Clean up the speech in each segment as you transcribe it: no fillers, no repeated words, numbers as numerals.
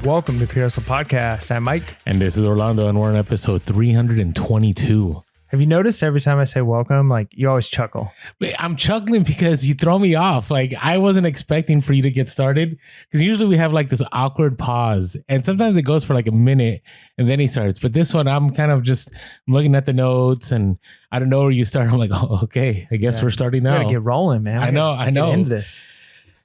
Welcome to PHP Podcast. I'm Mike. And this is Orlando, and we're on episode 322. Have you noticed every time I say welcome, like you always chuckle? I'm chuckling because you throw me off. Like I wasn't expecting for you to get started because usually we have like this awkward pause and sometimes it goes for like a minute and then he starts. But this one, I'm kind of just looking at the notes and I don't know where you start. I'm like, oh, okay, I guess we're starting now. We gotta get rolling, man. I know. End this.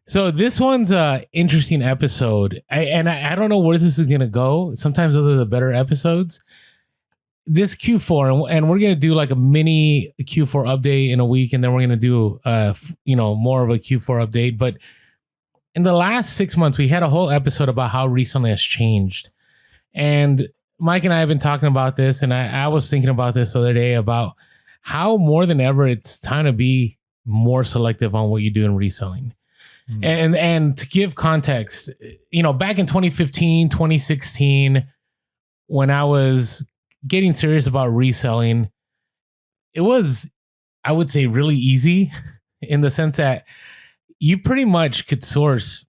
So this one's a interesting episode. I don't know where this is going to go. Sometimes those are the better episodes. This Q4, and we're going to do like a mini Q4 update in a week, and then we're going to do, more of a Q4 update. But in the last 6 months, we had a whole episode about how reselling has changed. And Mike and I have been talking about this, and I was thinking about this the other day about how more than ever, it's time to be more selective on what you do in reselling. And to give context, back in 2015, 2016, when I was getting serious about reselling, it was, I would say, really easy in the sense that you pretty much could source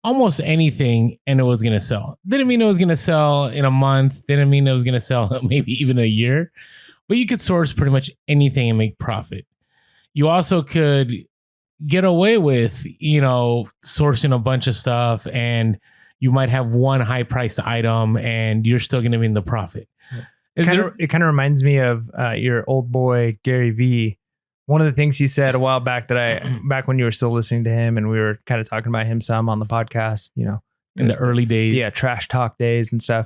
almost anything and it was going to sell. Didn't mean it was going to sell in a month. Didn't mean it was going to sell maybe even a year, but you could source pretty much anything and make profit. You also could get away with, sourcing a bunch of stuff and you might have one high priced item and you're still going to be in the profit. It kind of reminds me of your old boy, Gary V. One of the things he said a while back back when you were still listening to him and we were kind of talking about him some on the podcast, in the early days. Yeah. Trash talk days and stuff.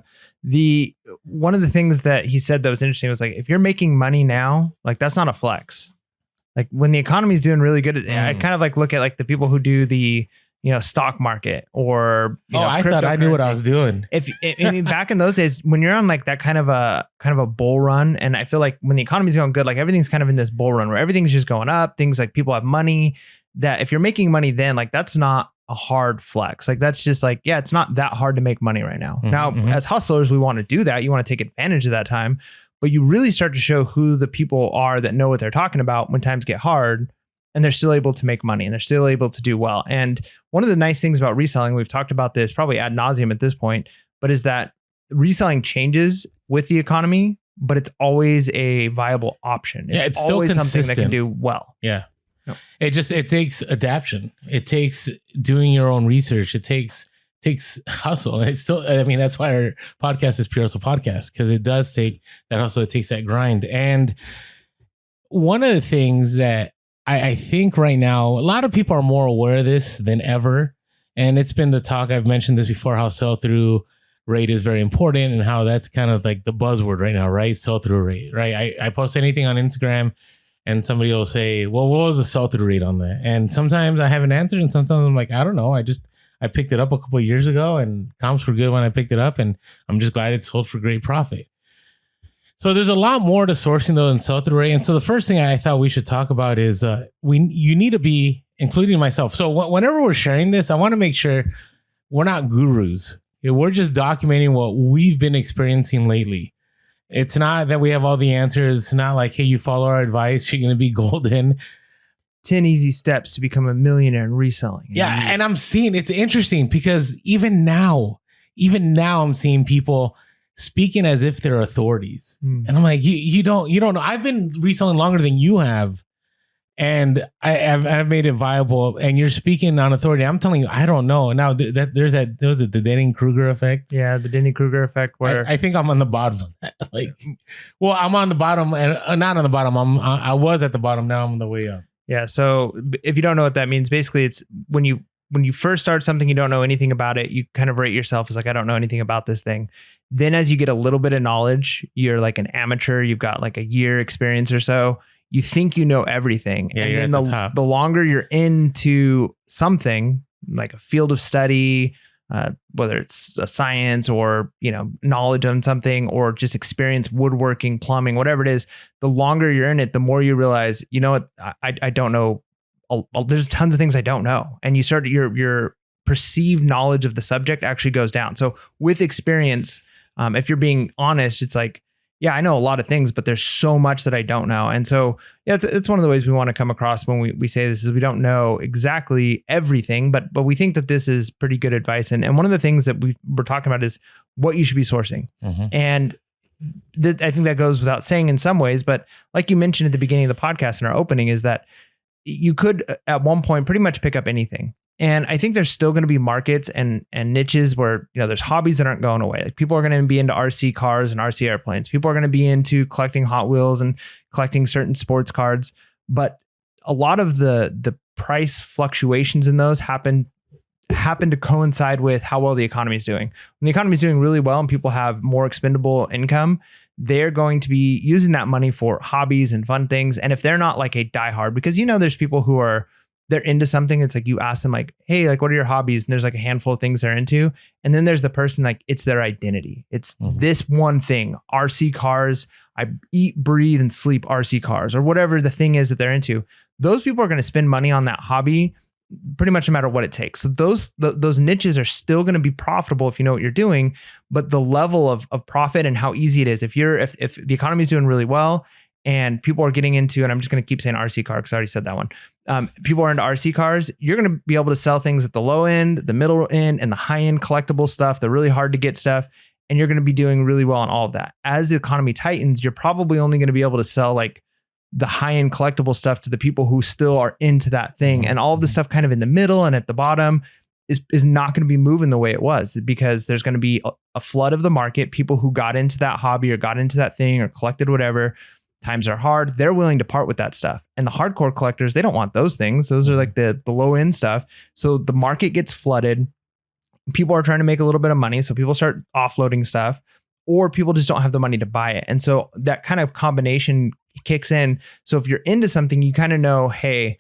One of the things that he said that was interesting was like, if you're making money now, like that's not a flex. Like when the economy is doing really good, I kind of like look at like the people who do the, stock market or, I thought I knew what I was doing. I mean, back in those days, when you're on like that kind of a bull run, and I feel like when the economy's going good, like everything's kind of in this bull run where everything's just going up, things like people have money, that if you're making money then like that's not a hard flex. Like that's just like, yeah, it's not that hard to make money right now. As hustlers, we want to do that. You want to take advantage of that time, but you really start to show who the people are that know what they're talking about when times get hard and they're still able to make money and they're still able to do well. And one of the nice things about reselling, we've talked about this probably ad nauseum at this point, but is that reselling changes with the economy, but it's always a viable option. It's always still something that can do well. Yeah. No. It takes adaptation. It takes doing your own research. It takes hustle. And it's still, that's why our podcast is PHP Podcast, because it does take that hustle. It takes that grind. And one of the things that I think right now, a lot of people are more aware of this than ever. And it's been the talk, I've mentioned this before, how sell-through rate is very important and how that's kind of like the buzzword right now, right? Sell-through rate, right? I post anything on Instagram and somebody will say, well, what was the sell-through rate on that? And sometimes I have an answer and sometimes I'm like, I don't know. I picked it up a couple of years ago and comps were good when I picked it up and I'm just glad it sold for great profit. So there's a lot more to sourcing though than sell-through rate. And so the first thing I thought we should talk about is you need to be, including myself. So whenever we're sharing this, I want to make sure we're not gurus. We're just documenting what we've been experiencing lately. It's not that we have all the answers. It's not like, hey, you follow our advice, you're going to be golden. 10 easy steps to become a millionaire in reselling. Yeah. And I'm seeing, it's interesting because even now I'm seeing people speaking as if they're authorities. And I'm like, you don't know. I've been reselling longer than you have. And I've made it viable and you're speaking on authority. I'm telling you, I don't know. Now there's the Denning-Kruger effect. Yeah. The Denning-Kruger effect where I think I'm on the bottom. I'm on the bottom and not on the bottom. I was at the bottom. Now I'm on the way up. Yeah. So if you don't know what that means, basically it's when you first start something, you don't know anything about it. You kind of rate yourself as like, I don't know anything about this thing. Then as you get a little bit of knowledge, you're like an amateur, you've got like a year experience or so. You think you know everything. Yeah, and then the longer you're into something like a field of study, whether it's a science or, knowledge on something or just experience woodworking, plumbing, whatever it is, the longer you're in it, the more you realize, you know what, I don't know. There's tons of things I don't know. And you start your perceived knowledge of the subject actually goes down. So with experience, if you're being honest, it's like yeah, I know a lot of things, but there's so much that I don't know. And so, yeah, it's one of the ways we want to come across when we say this is we don't know exactly everything, but we think that this is pretty good advice. And one of the things that we're talking about is what you should be sourcing. Mm-hmm. And I think that goes without saying in some ways, but like you mentioned at the beginning of the podcast in our opening, is that you could at one point pretty much pick up anything. And I think there's still going to be markets and niches where, there's hobbies that aren't going away. Like people are going to be into RC cars and RC airplanes. People are going to be into collecting Hot Wheels and collecting certain sports cards. But a lot of the price fluctuations in those happen to coincide with how well the economy is doing. When the economy is doing really well and people have more expendable income, they're going to be using that money for hobbies and fun things. And if they're not like a diehard, because there's people who they're into something. It's like you ask them like, hey, like, what are your hobbies? And there's like a handful of things they're into. And then there's the person like it's their identity. It's this one thing, RC cars. I eat, breathe, and sleep RC cars, or whatever the thing is that they're into. Those people are going to spend money on that hobby pretty much no matter what it takes. So those niches are still going to be profitable if you know what you're doing, but the level of profit and how easy it is, if the economy is doing really well and people are getting into, and I'm just going to keep saying RC car because I already said that one. People are into RC cars. You're going to be able to sell things at the low end, the middle end, and the high end collectible stuff, the really hard to get stuff. And you're going to be doing really well on all of that. As the economy tightens, you're probably only going to be able to sell like the high-end collectible stuff to the people who still are into that thing. And all of the stuff kind of in the middle and at the bottom is not going to be moving the way it was, because there's going to be a flood of the market. People who got into that hobby or got into that thing or collected whatever, times are hard. They're willing to part with that stuff. And the hardcore collectors, they don't want those things. Those are like the low-end stuff. So the market gets flooded. People are trying to make a little bit of money. So people start offloading stuff, or people just don't have the money to buy it. And so that kind of combination kicks in. So if you're into something, you kind of know, hey,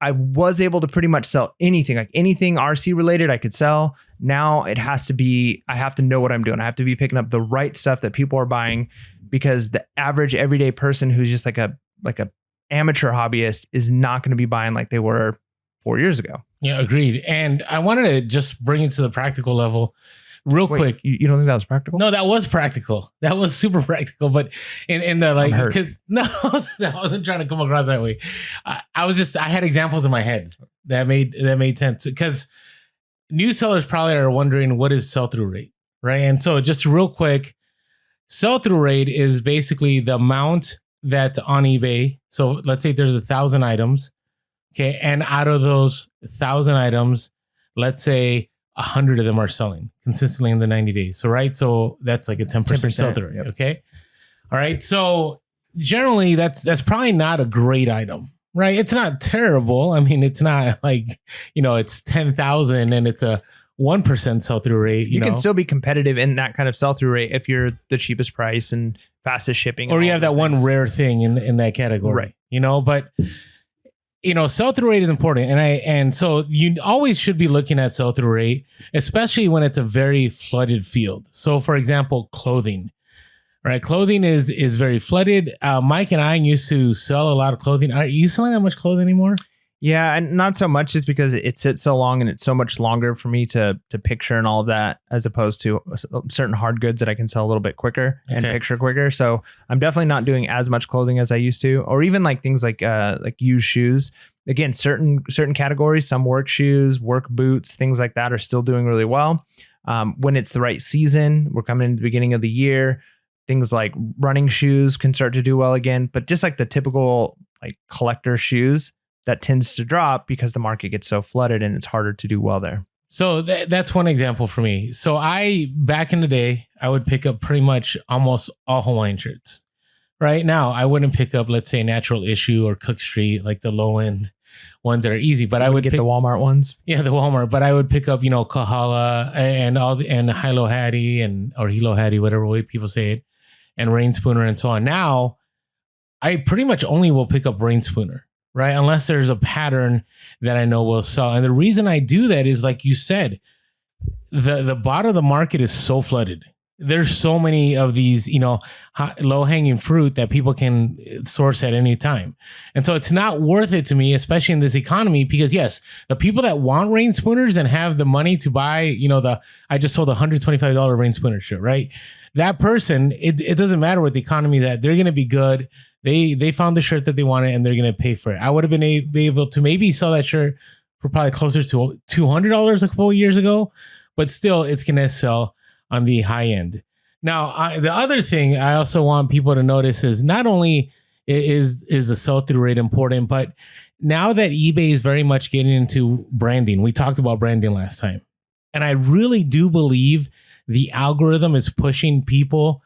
I was able to pretty much sell anything, like anything RC related I could sell. Now it has to be, I have to know what I'm doing. I have to be picking up the right stuff that people are buying, because the average everyday person who's just like a amateur hobbyist is not going to be buying like they were 4 years ago. Yeah, agreed. And I wanted to just bring it to the practical level real quick. You don't think that was practical? No, that was practical. That was super practical. But in the like, no, I wasn't trying to come across that way. I had examples in my head that made sense, because new sellers probably are wondering, what is sell-through rate, right? And so just real quick, sell-through rate is basically the amount that's on eBay. So let's say there's 1,000 items. Okay. And out of those 1,000 items, let's say 100 of them are selling consistently in the 90 days. So, right. So that's like a 10% sell-through rate. Yep. Okay. All right. So generally that's probably not a great item, right? It's not terrible. I mean, it's not like, it's 10,000 and it's a 1% sell-through rate. You know? Can still be competitive in that kind of sell-through rate if you're the cheapest price and fastest shipping. Or you have that one rare thing in that category, right? But sell-through rate is important. And so you always should be looking at sell-through rate, especially when it's a very flooded field. So for example, clothing, right? Clothing is very flooded. Mike and I used to sell a lot of clothing. Are you selling that much clothing anymore? Yeah, and not so much, just because it sits so long and it's so much longer for me to picture and all of that, as opposed to certain hard goods that I can sell a little bit quicker and picture quicker. So I'm definitely not doing as much clothing as I used to, or even like things like used shoes. Again, certain categories, some work shoes, work boots, things like that are still doing really well. When it's the right season, we're coming into the beginning of the year, things like running shoes can start to do well again. But just like the typical like collector shoes, that tends to drop because the market gets so flooded and it's harder to do well there. So that's one example for me. So back in the day, I would pick up pretty much almost all Hawaiian shirts. Right now, I wouldn't pick up, let's say, Natural Issue or Cook Street, like the low end ones that are easy. But I would get the Walmart ones. Yeah, the Walmart. But I would pick up, Kahala and Hilo Hattie or Hilo Hattie, whatever way people say it, and Rain Spooner and so on. Now, I pretty much only will pick up Rain Spooner. Right. Unless there's a pattern that I know will sell. And the reason I do that is, like you said, the bottom of the market is so flooded. there's so many of these, low hanging fruit that people can source at any time. And so it's not worth it to me, especially in this economy, because yes, the people that want rain spooners and have the money to buy, I just sold a $125 rain spooner shirt, right? That person, it doesn't matter what the economy that they're going to be good. They found the shirt that they wanted and they're going to pay for it. I would have been able to maybe sell that shirt for probably closer to $200 a couple of years ago, but still it's going to sell on the high end. Now, the other thing I also want people to notice is not only is the sell-through rate important, but now that eBay is very much getting into branding, we talked about branding last time, and I really do believe the algorithm is pushing people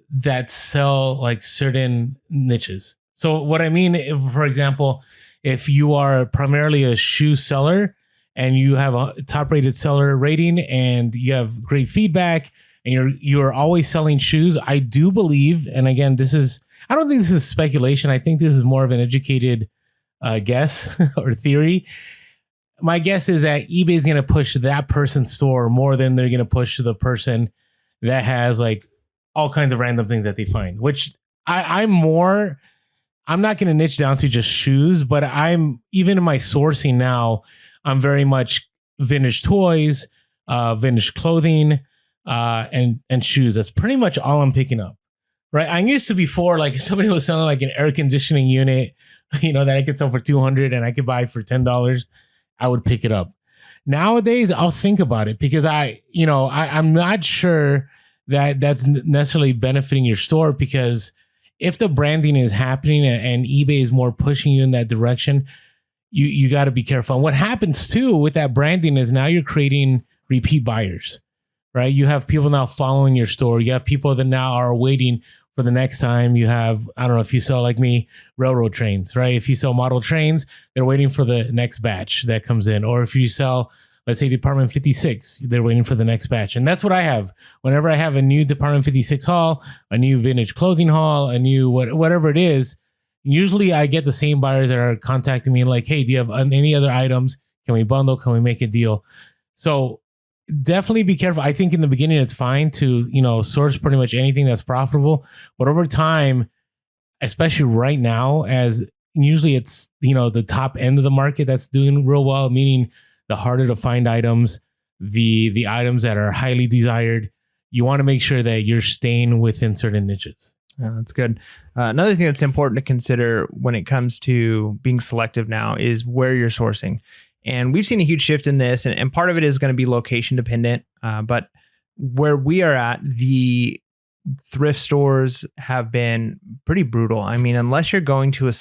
that sell like certain niches. So what I mean, for example, if you are primarily a shoe seller and you have a top-rated seller rating and you have great feedback and you're always selling shoes, I do believe, and again, I don't think this is speculation. I think this is more of an educated guess or theory. My guess is that eBay is going to push that person's store more than they're going to push the person that has like all kinds of random things that they find, which I'm not going to niche down to just shoes, but I'm even in my sourcing now, I'm very much vintage toys, vintage clothing, and shoes. That's pretty much all I'm picking up, right? I used to before, like if somebody was selling like an air conditioning unit, that I could sell for $200 and I could buy for $10, I would pick it up. Nowadays, I'll think about it because I'm not sure that that's necessarily benefiting your store, because if the branding is happening and eBay is more pushing you in that direction, you got to be careful. And what happens too with that branding is now you're creating repeat buyers, right? You have people now following your store. You have people that now are waiting for the next time. You have, I don't know if you sell like me, railroad trains, right? If you sell model trains, they're waiting for the next batch that comes in. Or if you sell, let's say Department 56, they're waiting for the next batch. And that's what I have. Whenever I have a new Department 56 haul, a new vintage clothing haul, a new whatever it is, usually I get the same buyers that are contacting me like, hey, do you have any other items? Can we bundle? Can we make a deal? So definitely be careful. I think in the beginning, it's fine to, source pretty much anything that's profitable. But over time, especially right now, as usually it's, the top end of the market that's doing real well, meaning the harder to find items, the items that are highly desired, you want to make sure that you're staying within certain niches. Yeah, that's good. Another thing that's important to consider when it comes to being selective now is where you're sourcing. And we've seen a huge shift in this, and part of it is going to be location dependent. But where we are at, the thrift stores have been pretty brutal. I mean, unless you're going to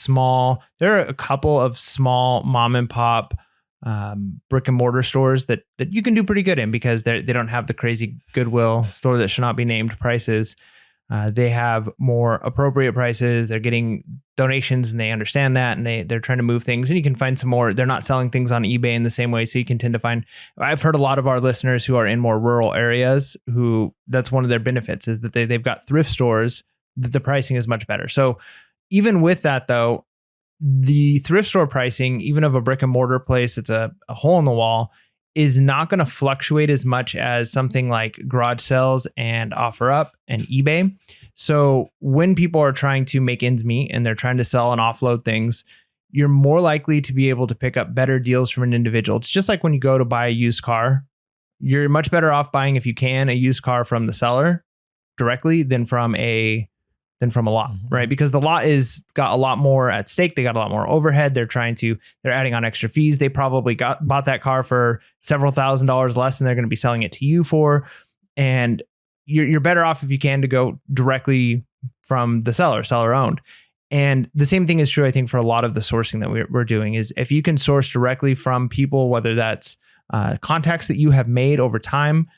there are a couple of small mom and pop brick and mortar stores that you can do pretty good in because they don't have the crazy Goodwill store that should not be named prices. They have more appropriate prices. They're getting donations and they understand that, and they're trying to move things, and you can find some more. They're not selling things on eBay in the same way. So you can tend to find, I've heard a lot of our listeners who are in more rural areas who that's one of their benefits is that they've got thrift stores that the pricing is much better. So even with that though, the thrift store pricing, even of a brick and mortar place, it's a hole in the wall, is not going to fluctuate as much as something like garage sales and OfferUp and eBay. So when people are trying to make ends meet and they're trying to sell and offload things, you're more likely to be able to pick up better deals from an individual. It's just like when you go to buy a used car, you're much better off buying, if you can, a used car from the seller directly than from a lot, right? Because the lot is got a lot more at stake. They got a lot more overhead. They're adding on extra fees. They probably bought that car for several $1,000s less than they're going to be selling it to you for. And you're better off if you can to go directly from the seller owned. And the same thing is true, I think, for a lot of the sourcing that we're doing is if you can source directly from people, whether that's contacts that you have made over time,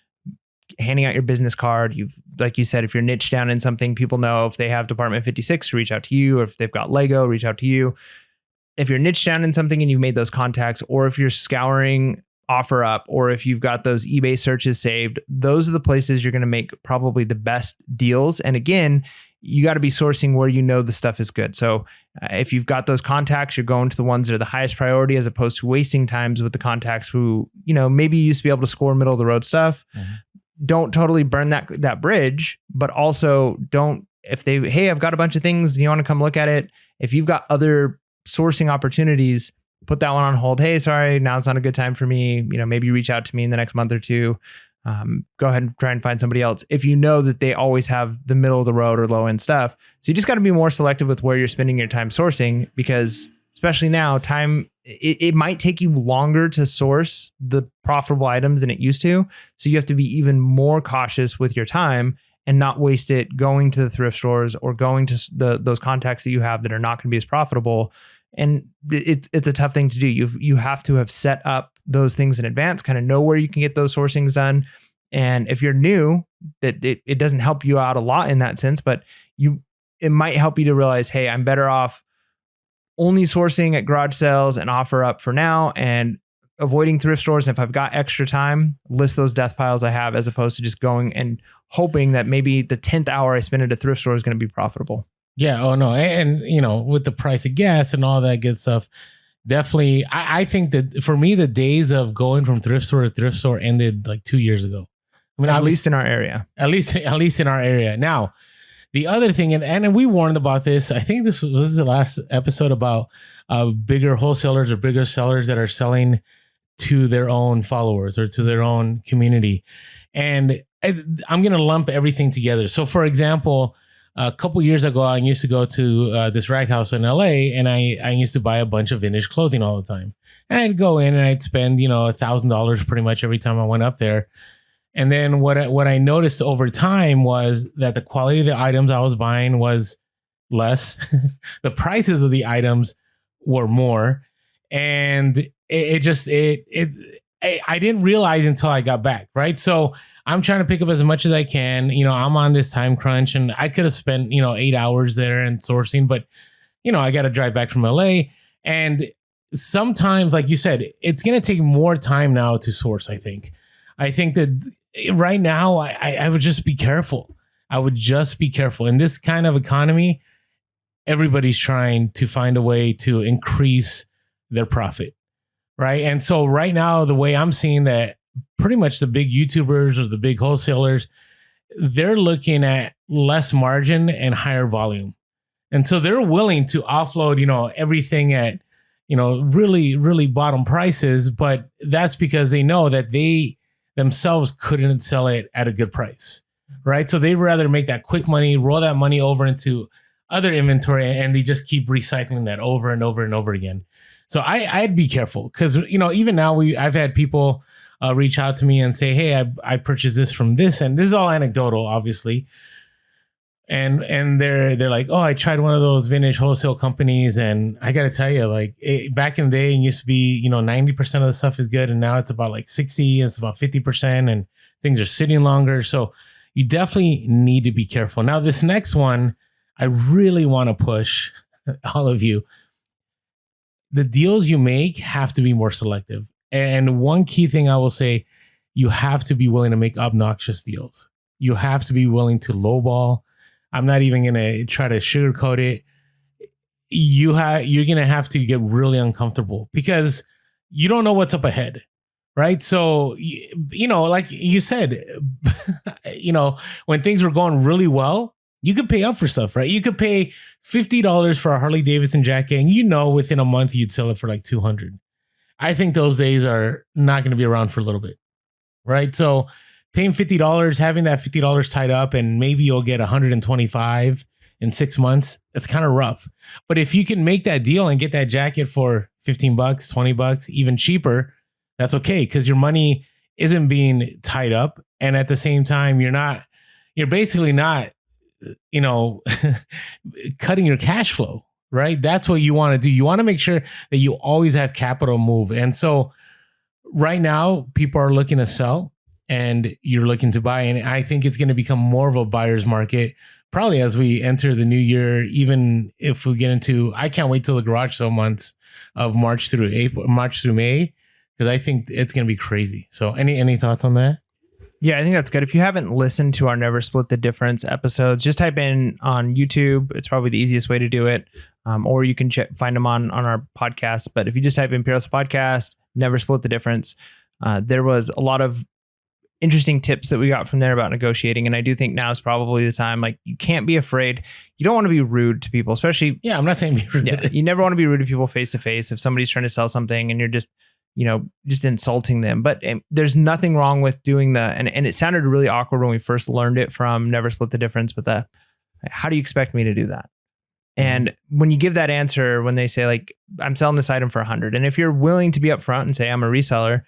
handing out your business card. Like you said, if you're niche down in something, people know if they have Department 56 to reach out to you, or if they've got Lego, reach out to you. If you're niche down in something and you've made those contacts, or if you're scouring OfferUp, or if you've got those eBay searches saved, those are the places you're going to make probably the best deals. And again, you got to be sourcing where you know the stuff is good. So if you've got those contacts, you're going to the ones that are the highest priority, as opposed to wasting times with the contacts who, maybe you used to be able to score middle of the road stuff. don't totally burn that bridge, but also don't, if they, hey, I've got a bunch of things, you want to come look at it. If you've got other sourcing opportunities, put that one on hold. Hey, sorry, now it's not a good time for me. Maybe reach out to me in the next month or two. Go ahead and try and find somebody else if you know that they always have the middle of the road or low end stuff. So you just got to be more selective with where you're spending your time sourcing, because especially now, time, it might take you longer to source the profitable items than it used to. So you have to be even more cautious with your time and not waste it going to the thrift stores or going to those contacts that you have that are not going to be as profitable. And it's a tough thing to do. You have to have set up those things in advance, kind of know where you can get those sourcings done. And if you're new, that it doesn't help you out a lot in that sense, but it might help you to realize, hey, I'm better off only sourcing at garage sales and offer up for now, and avoiding thrift stores. And if I've got extra time, list those death piles I have, as opposed to just going and hoping that maybe the 10th hour I spend at a thrift store is going to be profitable. Yeah. Oh no. And with the price of gas and all that good stuff, definitely. I think that for me, the days of going from thrift store to thrift store ended like 2 years ago. I mean, at least in our area. At least in our area. Now, the other thing, and we warned about this, I think this was the last episode, about bigger wholesalers or bigger sellers that are selling to their own followers or to their own community. And I'm going to lump everything together. So for example, a couple years ago, I used to go to this rag house in LA, and I used to buy a bunch of vintage clothing all the time. And I'd go in and I'd spend, $1,000 pretty much every time I went up there. And then what I noticed over time was that the quality of the items I was buying was less. The prices of the items were more. And I didn't realize until I got back, right? So I'm trying to pick up as much as I can. I'm on this time crunch, and I could have spent, 8 hours there and sourcing, but, I got to drive back from LA. And sometimes, like you said, it's going to take more time now to source, I think. I think that right now, I would just be careful. I would just be careful. In this kind of economy, everybody's trying to find a way to increase their profit, right? And so right now, the way I'm seeing that, pretty much the big YouTubers or the big wholesalers, they're looking at less margin and higher volume. And so they're willing to offload, everything at, really, really bottom prices. But that's because they know that they themselves couldn't sell it at a good price, right? So they'd rather make that quick money, roll that money over into other inventory, and they just keep recycling that over and over and over again. So I'd be careful, because, even now I've had people reach out to me and say, hey, I purchased this from this, and this is all anecdotal, obviously. And they're like, oh, I tried one of those vintage wholesale companies, and I got to tell you, like, back in the day, it used to be, 90% of the stuff is good, and now it's about like 60, it's about 50%, and things are sitting longer. So you definitely need to be careful. Now, this next one, I really want to push all of you. The deals you make have to be more selective. And one key thing I will say, you have to be willing to make obnoxious deals. You have to be willing to lowball. I'm not even going to try to sugarcoat it. You're going to have to get really uncomfortable, because you don't know what's up ahead, right? So, like you said, when things were going really well, you could pay up for stuff, right? You could pay $50 for a Harley Davidson jacket, and within a month you'd sell it for like $200. I think those days are not going to be around for a little bit, right? So paying $50, having that $50 tied up, and maybe you'll get $125 in 6 months, that's kind of rough. But if you can make that deal and get that jacket for $15, $20, even cheaper, that's okay, because your money isn't being tied up. And at the same time, you're basically not, cutting your cash flow, right? That's what you want to do. You want to make sure that you always have capital move. And so right now, people are looking to sell, and you're looking to buy. And I think it's going to become more of a buyer's market probably as we enter the new year. Even if we get into, I can't wait till the garage sale months of March through May, because I think it's going to be crazy. So any thoughts on that? Yeah, I think that's good. If you haven't listened to our Never Split the Difference episodes, just type in on YouTube. It's probably the easiest way to do it. Or you can find them on our podcast. But if you just type in Imperial Podcast, Never Split the Difference, there was a lot of interesting tips that we got from there about negotiating. And I do think now is probably the time. Like, you can't be afraid. You don't want to be rude to people, especially. Yeah, I'm not saying be rude. Yeah, you never want to be rude to people face to face. If somebody's trying to sell something and you're just, just insulting them. But there's nothing wrong with doing and it sounded really awkward when we first learned it from Never Split the Difference. But how do you expect me to do that? And when you give that answer, when they say like, I'm selling this item for 100, and if you're willing to be upfront and say I'm a reseller,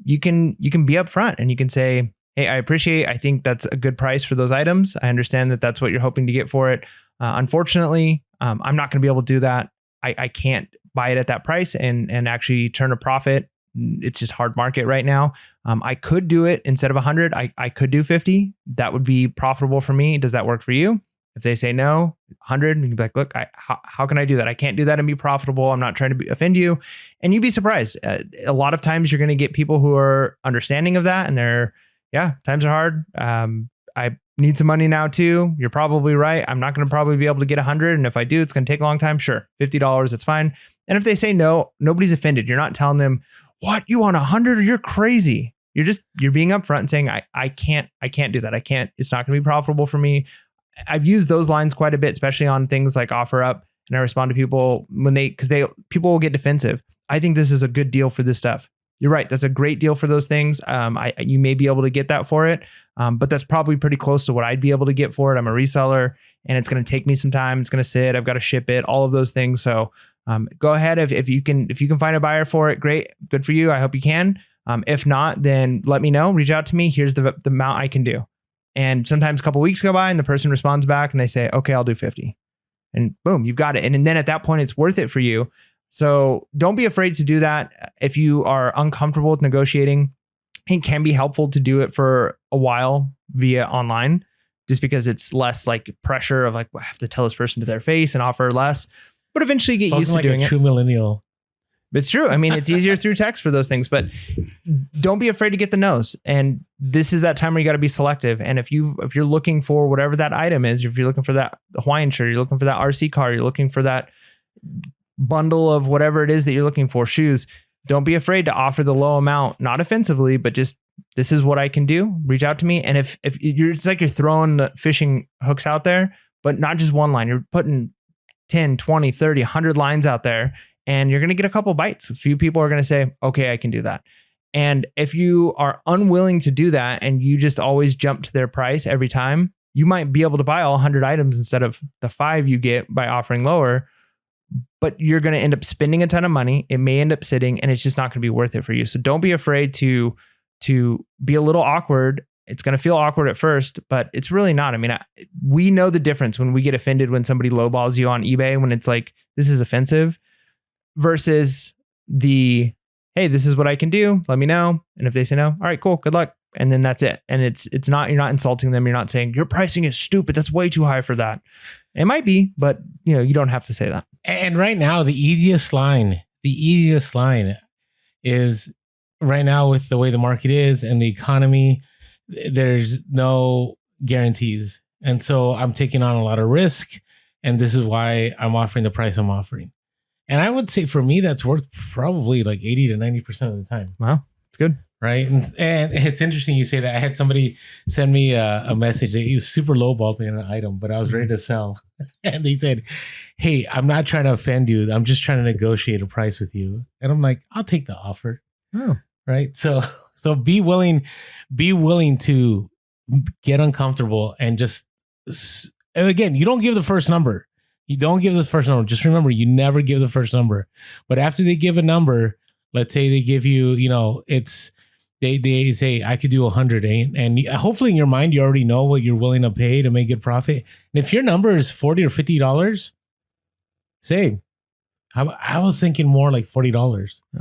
you can be upfront and you can say, hey, I think that's a good price for those items. I understand that that's what you're hoping to get for it. Unfortunately, I'm not going to be able to do that. I can't buy it at that price and actually turn a profit. It's just hard market right now. I could do it instead of 100. I could do 50. That would be profitable for me. Does that work for you? If they say no, 100, you can be like, look, how can I do that? I can't do that and be profitable. I'm not trying to offend you. And you'd be surprised. A lot of times you're going to get people who are understanding of that. And times are hard. I need some money now too. You're probably right. I'm not going to probably be able to get 100. And if I do, it's going to take a long time. Sure. $50, it's fine. And if they say no, nobody's offended. You're not telling them, what, you want 100? You're crazy. You're being upfront and saying, I can't do that. It's not going to be profitable for me. I've used those lines quite a bit, especially on things like OfferUp. And I respond to people people will get defensive. I think this is a good deal for this stuff. You're right. That's a great deal for those things. You may be able to get that for it. But that's probably pretty close to what I'd be able to get for it. I'm a reseller and it's going to take me some time. It's going to sit. I've got to ship it, all of those things. So go ahead. If you can find a buyer for it, great. Good for you. I hope you can. If not, then let me know. Reach out to me. Here's the amount I can do. And sometimes a couple of weeks go by and the person responds back and they say, okay, I'll do 50. And boom, you've got it. And then at that point, it's worth it for you. So don't be afraid to do that. If you are uncomfortable with negotiating, it can be helpful to do it for a while via online, just because it's less like pressure of like, well, I have to tell this person to their face and offer less, but eventually get used to doing it. True millennial. It's true. I mean, it's easier through text for those things, but don't be afraid to get the no's. And this is that time where you got to be selective. And if you're looking for whatever that item is, if you're looking for that Hawaiian shirt, you're looking for that RC car, you're looking for that bundle of whatever it is that you're looking for, shoes, don't be afraid to offer the low amount, not offensively, but just, this is what I can do. Reach out to me. And if you're, it's like you're throwing the fishing hooks out there, but not just one line, you're putting 10, 20, 30, 100 lines out there. And you're going to get a couple bites. A few people are going to say, okay, I can do that. And if you are unwilling to do that and you just always jump to their price every time, you might be able to buy all 100 items instead of the 5 you get by offering lower, but you're going to end up spending a ton of money. It may end up sitting and it's just not going to be worth it for you. So don't be afraid to be a little awkward. It's going to feel awkward at first, but it's really not. I mean, we know the difference when we get offended when somebody lowballs you on eBay, when it's like, this is offensive, versus hey, this is what I can do. Let me know. And if they say no, all right, cool, good luck. And then that's it. And it's not, you're not insulting them. You're not saying your pricing is stupid. That's way too high for that. It might be, but you don't have to say that. And right now, the easiest line is right now with the way the market is and the economy, there's no guarantees. And so I'm taking on a lot of risk. And this is why I'm offering the price I'm offering. And I would say for me, that's worth probably like 80 to 90% of the time. Wow. It's good. Right. And it's interesting you say that. I had somebody send me a message that he was super lowballed me on an item, but I was ready to sell. And they said, hey, I'm not trying to offend you. I'm just trying to negotiate a price with you. And I'm like, I'll take the offer. Oh. Right. So be willing to get uncomfortable and just, and again, you don't give the first number. You don't give the first number. Just remember, you never give the first number. But after they give a number, let's say they give you, it's, they say, I could do 100. And hopefully in your mind, you already know what you're willing to pay to make good profit. And if your number is $40 or $50, say, I was thinking more like $40. Yeah.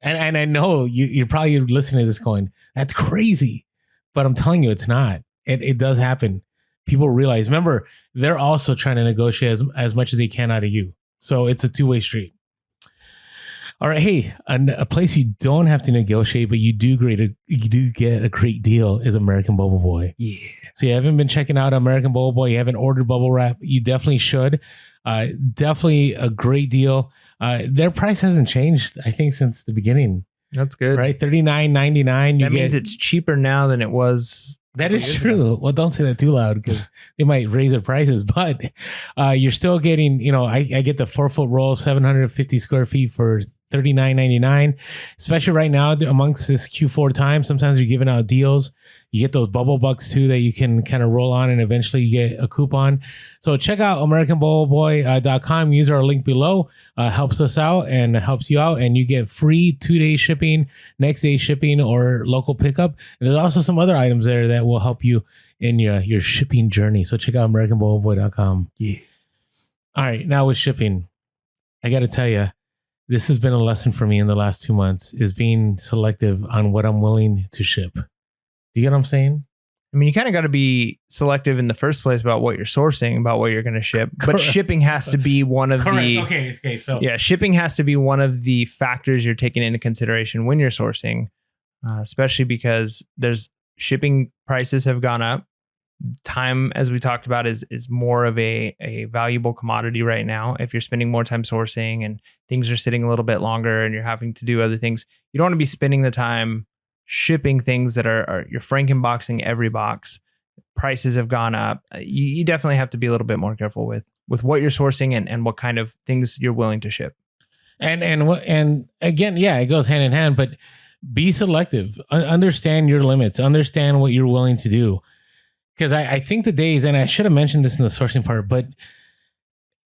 And I know you're probably listening to this going, that's crazy. But I'm telling you, it's not. It does happen. People realize, remember, they're also trying to negotiate as much as they can out of you. So it's a two-way street. All right. Hey, a place you don't have to negotiate, but you do get a great deal is American Bubble Boy. Yeah. So you haven't been checking out American Bubble Boy, you haven't ordered bubble wrap, you definitely should. Definitely a great deal. Their price hasn't changed, I think, since the beginning. That's good. Right? $39.99. That means it's cheaper now than it was. That is true. Well, don't say that too loud because they might raise their prices, but you're still getting, I get the 4-foot roll, 750 square feet for $39.99. Especially right now amongst this Q4 time, sometimes you're giving out deals. You get those bubble bucks too that you can kind of roll on and eventually you get a coupon. So check out AmericanBubbleBoy.com. Use our link below. Helps us out and helps you out. And you get free 2-day shipping, next day shipping, or local pickup. And there's also some other items there that will help you in your shipping journey. So check out AmericanBubbleBoy.com. Yeah. All right. Now with shipping, I got to tell you, this has been a lesson for me in the last 2 months, is being selective on what I'm willing to ship. Do you get what I'm saying? I mean, you kind of got to be selective in the first place about what you're sourcing, about what you're going to ship. But shipping has to be one of the... Okay. So yeah, shipping has to be one of the factors you're taking into consideration when you're sourcing, especially because shipping prices have gone up. Time, as we talked about, is more of a valuable commodity right now. If you're spending more time sourcing and things are sitting a little bit longer and you're having to do other things, you don't want to be spending the time shipping things that are you're frankenboxing every box. Prices have gone up. You definitely have to be a little bit more careful with what you're sourcing and what kind of things you're willing to ship. And again, yeah, it goes hand in hand, but be selective. Understand your limits. Understand what you're willing to do. Because I think the days, and I should have mentioned this in the sourcing part, but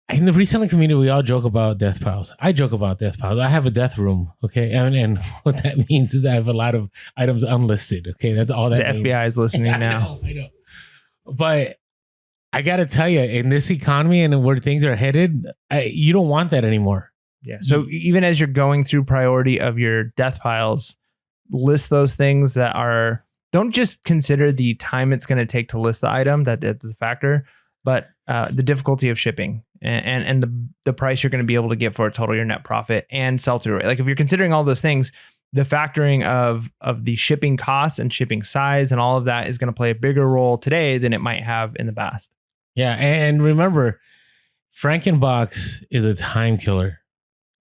in the reselling community, we all joke about death piles. I joke about death piles. I have a death room, okay? And what that means is I have a lot of items unlisted, okay? That's all that means. The FBI is listening now. I know. But I got to tell you, in this economy and where things are headed, you don't want that anymore. Yeah. So even as you're going through priority of your death piles, list those things that are... Don't just consider the time it's going to take to list the item, that's a factor, but the difficulty of shipping and the price you're going to be able to get for a total your net profit and sell-through rate. Like if you're considering all those things, the factoring of the shipping costs and shipping size and all of that is going to play a bigger role today than it might have in the past. Yeah, and remember, Frankenbox is a time killer.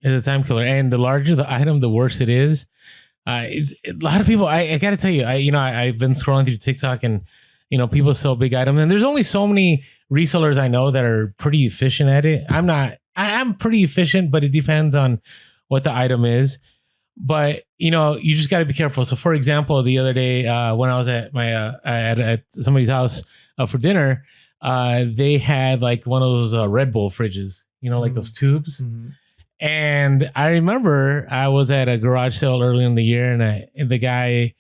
And the larger the item, the worse it is. Is a lot of people. I got to tell you, I've been scrolling through TikTok and people sell big items, and there's only so many resellers I know that are pretty efficient at it. I'm pretty efficient, but it depends on what the item is. But you just got to be careful. So, for example, the other day when I was at my at somebody's house for dinner, they had like one of those Red Bull fridges, like those tubes. Mm-hmm. And I remember I was at a garage sale early in the year, and the guy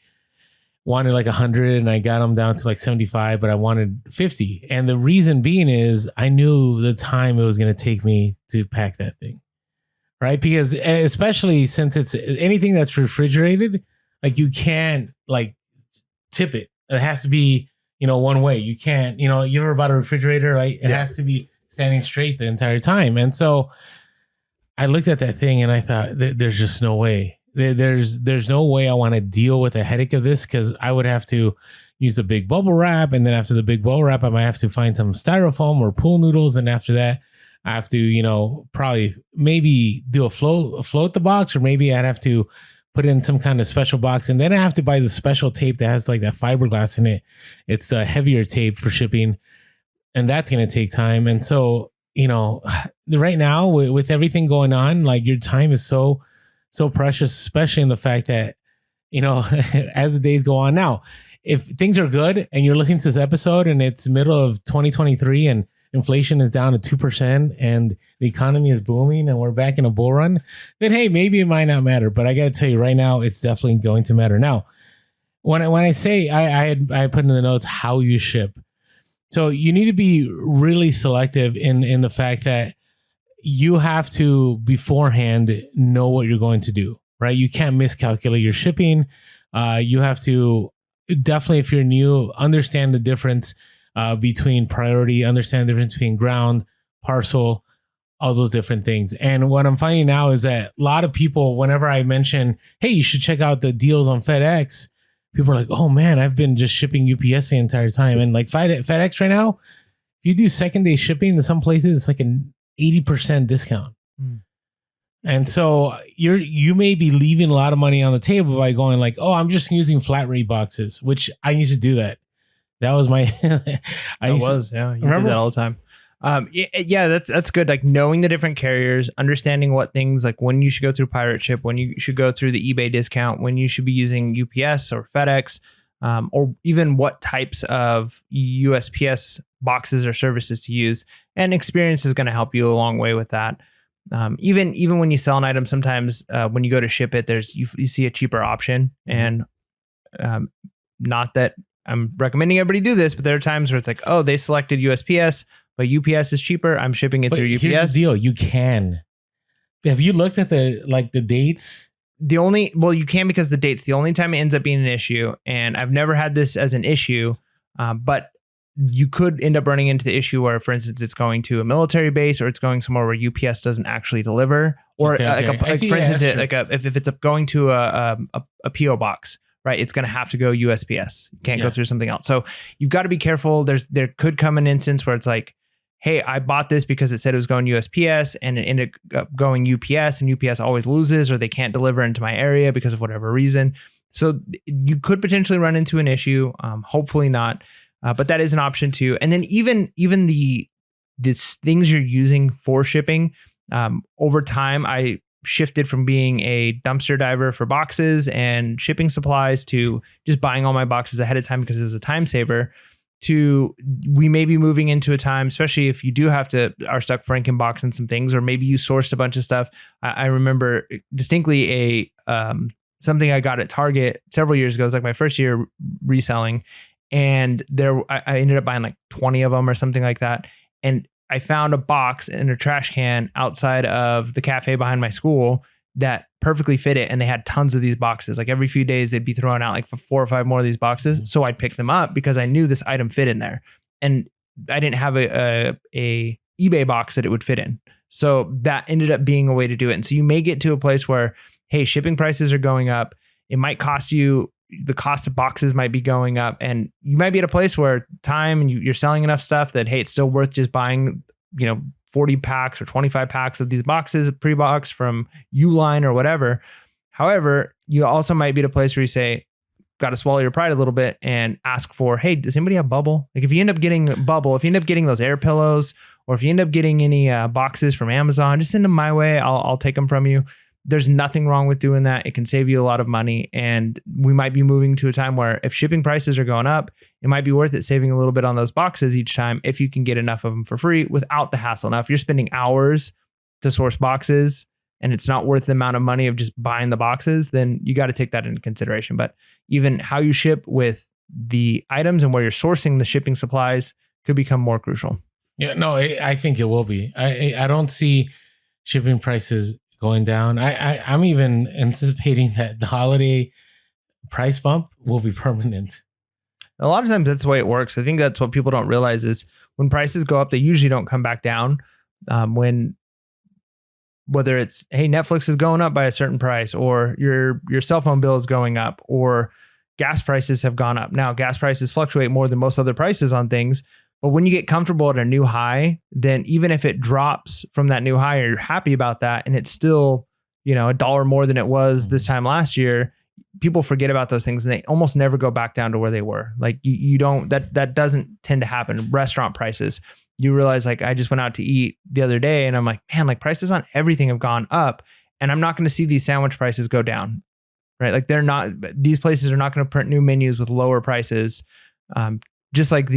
wanted like 100, and I got him down to like 75, but I wanted 50. And the reason being is I knew the time it was going to take me to pack that thing, right? Because especially since it's anything that's refrigerated, like you can't like tip it. It has to be, one way. You can't, you ever bought a refrigerator, right? It has to be standing straight the entire time. And so I looked at that thing and I thought, there's just no way. There's no way I want to deal with the headache of this, because I would have to use the big bubble wrap. And then after the big bubble wrap, I might have to find some styrofoam or pool noodles. And after that, I have to, probably maybe do a float the box, or maybe I'd have to put it in some kind of special box. And then I have to buy the special tape that has like that fiberglass in it. It's a heavier tape for shipping. And that's going to take time. And so, right now with everything going on, like your time is so precious, especially in the fact that, as the days go on now, if things are good and you're listening to this episode and it's middle of 2023 and inflation is down to 2% and the economy is booming and we're back in a bull run, then, hey, maybe it might not matter. But I got to tell you right now, it's definitely going to matter. Now, when I say I put in the notes how you ship. So you need to be really selective in the fact that you have to beforehand know what you're going to do, right? You can't miscalculate your shipping. You have to definitely, if you're new, understand the difference between priority, understand the difference between ground, parcel, all those different things. And what I'm finding now is that a lot of people, whenever I mention, hey, you should check out the deals on FedEx, people are like, oh man, I've been just shipping UPS the entire time. And like FedEx right now, if you do second day shipping to some places, it's like an 80% discount. And so you may be leaving a lot of money on the table by going like, oh, I'm just using flat rate boxes, which I used to do that. That was my. Yeah, you did that all the time. Yeah, that's good. Like knowing the different carriers, understanding what things like when you should go through pirate ship, when you should go through the eBay discount, when you should be using UPS or FedEx, or even what types of USPS boxes or services to use. And experience is going to help you a long way with that. Even when you sell an item, sometimes when you go to ship it, you see a cheaper option, and not that I'm recommending everybody do this, but there are times where it's like, oh, they selected USPS, but UPS is cheaper. I'm shipping it through UPS. Here's the deal: you can. Have you looked at the dates? You can, because the dates. The only time it ends up being an issue, and I've never had this as an issue, but you could end up running into the issue where, for instance, it's going to a military base or it's going somewhere where UPS doesn't actually deliver, or if it's going to a PO box. Right, it's going to have to go USPS. You can't go through something else. So you've got to be careful. There could come an instance where it's like, hey, I bought this because it said it was going USPS, and it ended up going UPS, and UPS always loses, or they can't deliver into my area because of whatever reason. So you could potentially run into an issue. Hopefully not, but that is an option too. And then even the things you're using for shipping, over time, I shifted from being a dumpster diver for boxes and shipping supplies to just buying all my boxes ahead of time because it was a time saver, to we may be moving into a time, especially if you are stuck Frankenboxing some things, or maybe you sourced a bunch of stuff. I remember distinctly something I got at Target several years ago. It was like my first year reselling, and I ended up buying like 20 of them or something like that. And I found a box in a trash can outside of the cafe behind my school that perfectly fit it. And they had tons of these boxes. Like every few days, they'd be throwing out like 4 or 5 more of these boxes. Mm-hmm. So I'd pick them up because I knew this item fit in there. And I didn't have a eBay box that it would fit in. So that ended up being a way to do it. And so you may get to a place where, hey, shipping prices are going up. It might cost you, the cost of boxes might be going up, and you might be at a place where time and you're selling enough stuff that, hey, it's still worth just buying, 40 packs or 25 packs of these boxes, pre-box from Uline or whatever. However, you also might be at a place where you say, got to swallow your pride a little bit and ask for, hey, does anybody have Bubble? Like if you end up getting Bubble, if you end up getting those air pillows, or if you end up getting any boxes from Amazon, just send them my way. I'll take them from you. There's nothing wrong with doing that. It can save you a lot of money. And we might be moving to a time where if shipping prices are going up, it might be worth it saving a little bit on those boxes each time if you can get enough of them for free without the hassle. Now, if you're spending hours to source boxes and it's not worth the amount of money of just buying the boxes, then you got to take that into consideration. But even how you ship with the items and where you're sourcing the shipping supplies could become more crucial. Yeah, no, I think it will be. I don't see shipping prices going down. I'm even anticipating that the holiday price bump will be permanent. A lot of times that's the way it works. I think that's what people don't realize is when prices go up, they usually don't come back down. Whether it's, hey, Netflix is going up by a certain price, or your cell phone bill is going up, or gas prices have gone up. Now, gas prices fluctuate more than most other prices on things. But when you get comfortable at a new high, then even if it drops from that new high, or you're happy about that, and it's still, $1 more than it was this time last year, people forget about those things and they almost never go back down to where they were. Like you don't, that doesn't tend to happen. Restaurant prices, you realize, like, I just went out to eat the other day and I'm like, man, like prices on everything have gone up, and I'm not going to see these sandwich prices go down, right? Like these places are not going to print new menus with lower prices. Just like did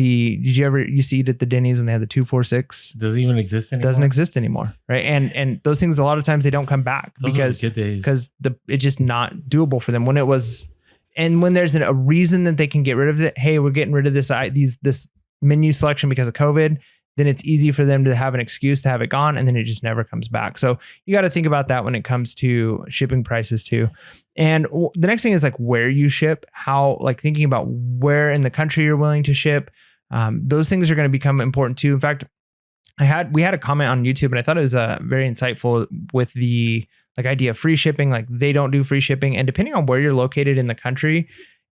you ever used to eat at the Denny's when they had the 246? Does it even exist anymore? Doesn't exist anymore, right? And those things, a lot of times they don't come back because it's just not doable for them when it was. And when there's a reason that they can get rid of it, hey, we're getting rid of this menu selection because of COVID, then it's easy for them to have an excuse to have it gone, and then it just never comes back. So you got to think about that when it comes to shipping prices too. And the next thing is like where you ship, thinking about where in the country you're willing to ship. Those things are going to become important too. In fact, we had a comment on YouTube, and I thought it was very insightful with the idea of free shipping. Like they don't do free shipping, and depending on where you're located in the country,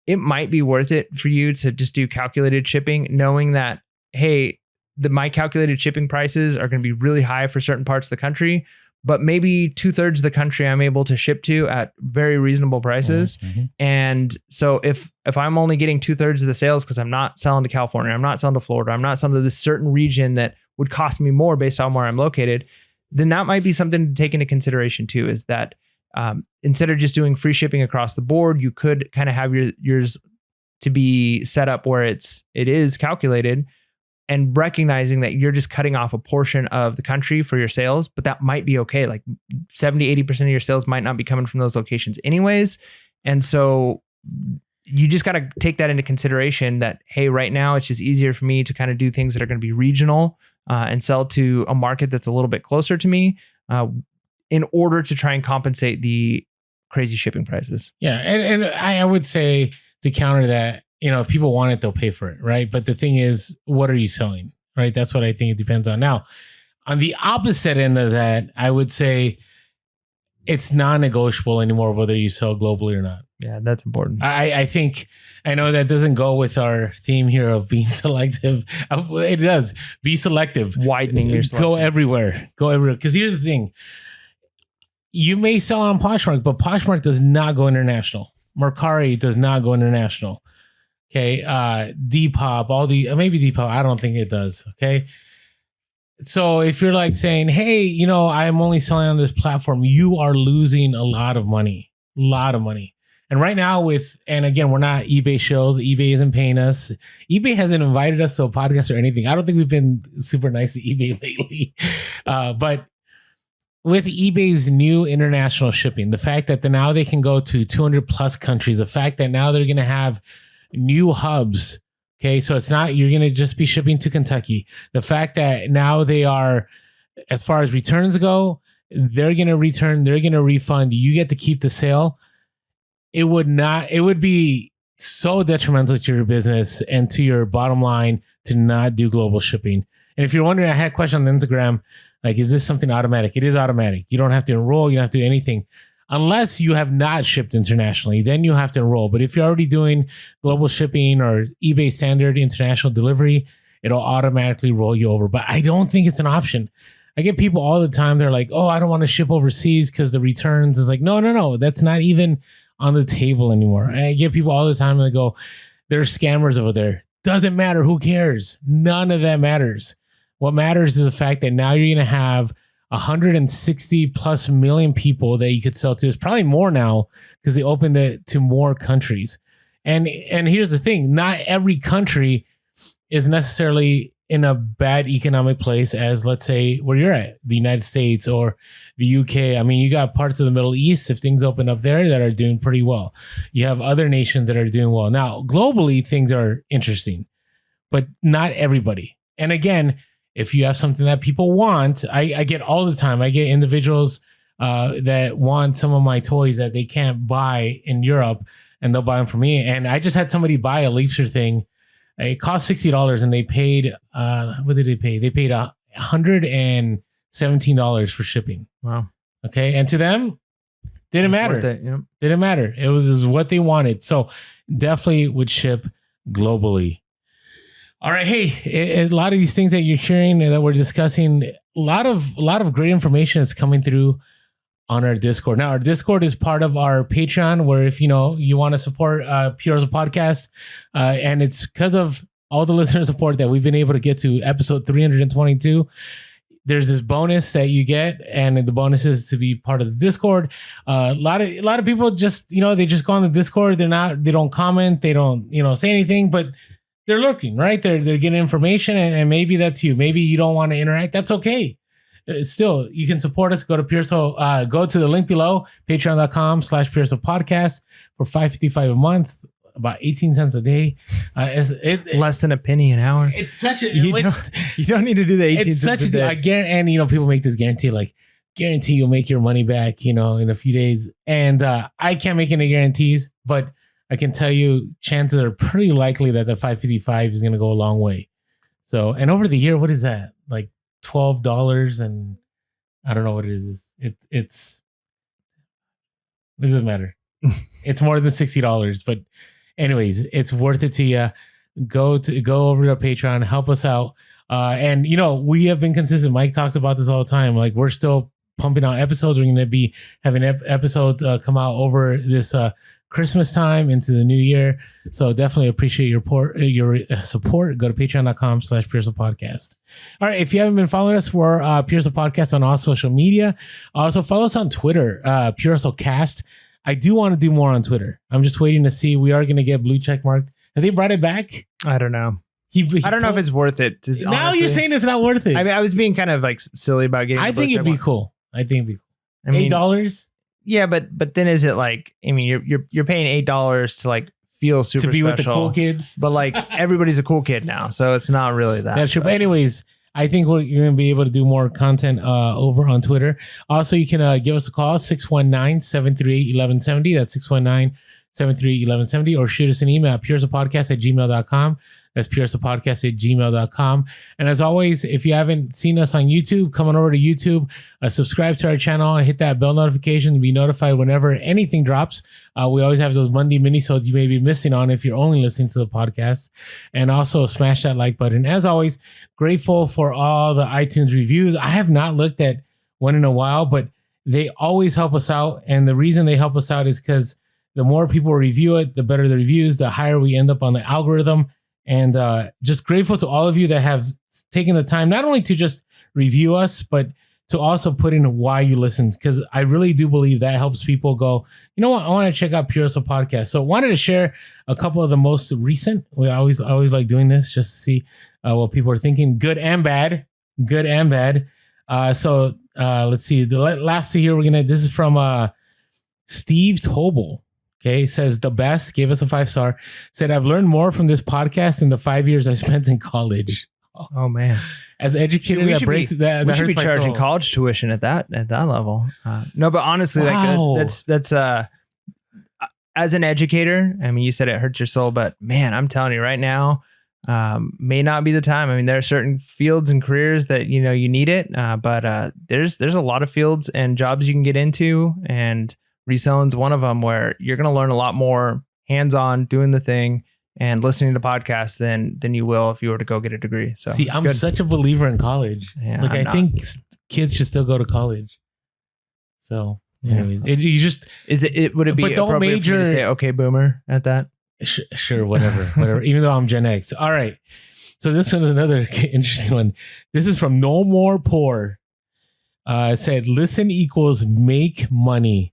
it might be worth it for you to just do calculated shipping, knowing that, hey, my calculated shipping prices are going to be really high for certain parts of the country, but maybe 2/3 of the country I'm able to ship to at very reasonable prices. Mm-hmm. And so if I'm only getting 2/3 of the sales because I'm not selling to California, I'm not selling to Florida, I'm not selling to this certain region that would cost me more based on where I'm located, then that might be something to take into consideration too, is that instead of just doing free shipping across the board, you could kind of have yours to be set up where it is calculated, and recognizing that you're just cutting off a portion of the country for your sales, but that might be okay. Like 70-80% of your sales might not be coming from those locations anyways. And so you just got to take that into consideration that, hey, right now it's just easier for me to kind of do things that are going to be regional and sell to a market that's a little bit closer to me in order to try and compensate the crazy shipping prices. Yeah. And I would say to counter that, if people want it, they'll pay for it, right? But the thing is, what are you selling, right? That's what I think it depends on. Now, on the opposite end of that, I would say it's non-negotiable anymore whether you sell globally or not. Yeah, that's important. I think, I know that doesn't go with our theme here of being selective. It does. Be selective. Widening your selection. Go everywhere. Because here's the thing. You may sell on Poshmark, but Poshmark does not go international. Mercari does not go international. Okay. Depop, maybe Depop, I don't think it does. Okay. So if you're like saying, hey, I'm only selling on this platform, you are losing a lot of money. And right now and again, we're not eBay shows. eBay isn't paying us. eBay hasn't invited us to a podcast or anything. I don't think we've been super nice to eBay lately. But with eBay's new international shipping, the fact that now they can go to 200 plus countries, the fact that now they're going to have new hubs. Okay. So it's not, you're going to just be shipping to Kentucky. The fact that now they are, as far as returns go, they're going to return, they're going to refund. You get to keep the sale. It would be so detrimental to your business and to your bottom line to not do global shipping. And if you're wondering, I had a question on Instagram, like, is this something automatic? It is automatic. You don't have to enroll. You don't have to do anything. Unless you have not shipped internationally, then you have to enroll. But if you're already doing global shipping or eBay standard international delivery, it'll automatically roll you over. But I don't think it's an option. I get people all the time. They're like, oh, I don't want to ship overseas because the returns is like, no. That's not even on the table anymore. I get people all the time and they go, there's scammers over there. Doesn't matter. Who cares? None of that matters. What matters is the fact that now you're going to have 160 plus million people that you could sell to. It's probably more now because they opened it to more countries. And here's the thing. Not every country is necessarily in a bad economic place as, let's say, where you're at, the United States or the UK. I mean, you got parts of the Middle East, if things open up there, that are doing pretty well. You have other nations that are doing well. Now, globally, things are interesting, but not everybody. And again, if you have something that people want, I get all the time. I get individuals that want some of my toys that they can't buy in Europe, and they'll buy them from me. And I just had somebody buy a Leapster thing. It cost $60, and they paid, what did they pay? They paid $117 for shipping. Wow. Okay. And to them, didn't matter. Didn't matter. It was what they wanted. So definitely would ship globally. All right. Hey, a lot of these things that you're hearing that we're discussing, a lot of great information is coming through on our Discord. Now, our Discord is part of our Patreon, where if you want to support Pure's Podcast, and it's because of all the listener support that we've been able to get to episode 322. There's this bonus that you get, and the bonus is to be part of the Discord. A lot of people just they just go on the Discord. They don't comment. They don't say anything, but they're lurking, right? They're getting information, and maybe that's you. Maybe you don't want to interact. That's okay. Still, you can support us. Go to Pureso. Go to the link below, patreon.com/Pureso Podcast for $5.55 a month, about 18 cents a day. Less than a penny an hour. It's such a you don't need to do the 18 cents a day. I guarantee, and people make this guarantee, like guarantee you'll make your money back, in a few days. And I can't make any guarantees, but I can tell you chances are pretty likely that the $5.55 is going to go a long way. So, and over the year, what is that? Like $12, and I don't know what it is. It doesn't matter. It's more than $60, but anyways, it's worth it to you. Go over to Patreon, help us out. And we have been consistent. Mike talks about this all the time. Like, we're still pumping out episodes. We're going to be having episodes come out over this Christmas time into the new year. So definitely appreciate your support. Go to patreon.com/PureSoulPodcast. All right. If you haven't been following us for Pure Soul Podcast on all social media, also follow us on Twitter, Pure Soul Cast. I do want to do more on Twitter. I'm just waiting to see. We are going to get blue check marked. Have they brought it back? I don't know. I don't know if it's worth it. Now you're saying it's not worth it. I mean, I was being kind of like silly about getting. I think it'd be cool. I mean, $8. Yeah, but then is it like? I mean, you're paying $8 to like feel super to be special, with the cool kids. But like everybody's a cool kid now, so it's not really that. That's true. But anyways, I think you're going to be able to do more content over on Twitter. Also, you can give us a call 619-738-1170. That's 619-738-1170, or shoot us an email at puresoulpodcast@gmail.com. That's puresoulpodcast@gmail.com. And as always, if you haven't seen us on YouTube, come on over to YouTube, subscribe to our channel, and hit that bell notification to be notified whenever anything drops. We always have those Monday minisodes you may be missing on if you're only listening to the podcast. And also smash that like button. As always, grateful for all the iTunes reviews. I have not looked at one in a while, but they always help us out. And the reason they help us out is because the more people review it, the better the reviews, the higher we end up on the algorithm. And just grateful to all of you that have taken the time not only to just review us, but to also put in why you listen, because I really do believe that helps people go, you know what, I want to check out Pure Soul Podcast. So wanted to share a couple of the most recent. We always like doing this just to see what people are thinking, good and bad. So let's see. The last two here, this is from Steve Tobel. Okay, says the best, gave us a 5-star. Said, I've learned more from this podcast in the 5 years I spent in college. Oh man, as an educator, that breaks that. We should be charging college tuition at that level. No, but honestly, wow. like that's as an educator. I mean, you said it hurts your soul, but man, I'm telling you right now, may not be the time. I mean, there are certain fields and careers that you need it, but there's a lot of fields and jobs you can get into, and reselling's one of them where you're going to learn a lot more hands-on doing the thing and listening to podcasts than you will if you were to go get a degree. So see, I'm such a believer in college. Yeah, like I think kids should still go to college. So anyways, would it be appropriate for you to say, okay, boomer at that? Sure, whatever, even though I'm Gen X. All right. So this one is another interesting one. This is from No More Poor. It said, listen equals make money.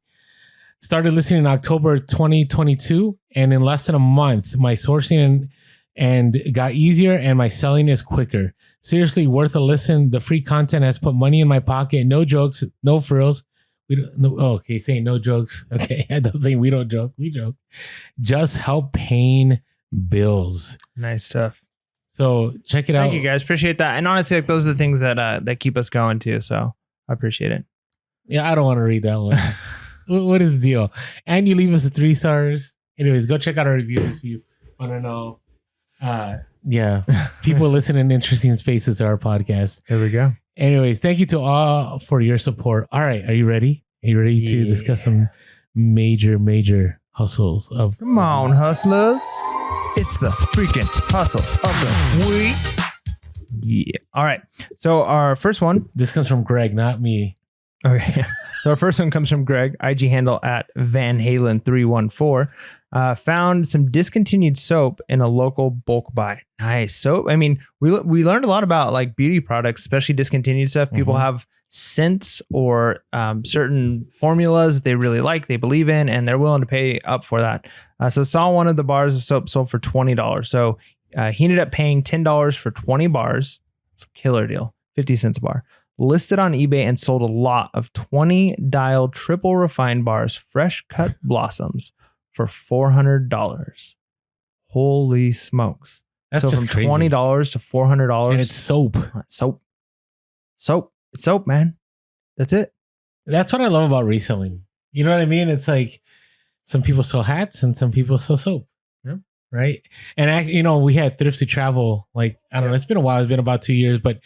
Started listening in October 2022, and in less than a month, my sourcing and got easier, and my selling is quicker. Seriously, worth a listen. The free content has put money in my pocket. No jokes, no frills. Saying no jokes. Okay, I don't say we don't joke. We joke. Just help paying bills. Nice stuff. So check it out. Thank you guys. Appreciate that. And honestly, like, those are the things that keep us going too. So I appreciate it. Yeah, I don't want to read that one. What is the deal? And you leave us a 3 stars. Anyways, go check out our reviews if you want to know. Yeah, people listen in interesting spaces to our podcast. There we go. Anyways, thank you to all for your support. All right, are you ready? Are you ready to discuss some major hustles of? Come on, hustlers! It's the freaking hustle of the week. Yeah. All right. So our first one. This comes from Greg, not me. Okay. So our first one comes from Greg, IG handle at Van Halen 314. Found some discontinued soap in a local bulk buy. Nice soap. I mean, we learned a lot about like beauty products, especially discontinued stuff. People have scents or certain formulas they really like, they believe in, and they're willing to pay up for that. So saw one of the bars of soap sold for $20. So he ended up paying $10 for 20 bars. It's a killer deal. 50 cents a bar. Listed on eBay and sold a lot of 20 dial triple refined bars, fresh cut blossoms for $400. Holy smokes. That's so just from crazy. $20 to $400. And it's soap. Soap. It's soap, man. That's it. That's what I love about reselling. You know what I mean? It's like some people sell hats and some people sell soap. Yeah. Right. And we had Thrift to Travel. Like, I don't know, it's been a while. It's been about 2 years, but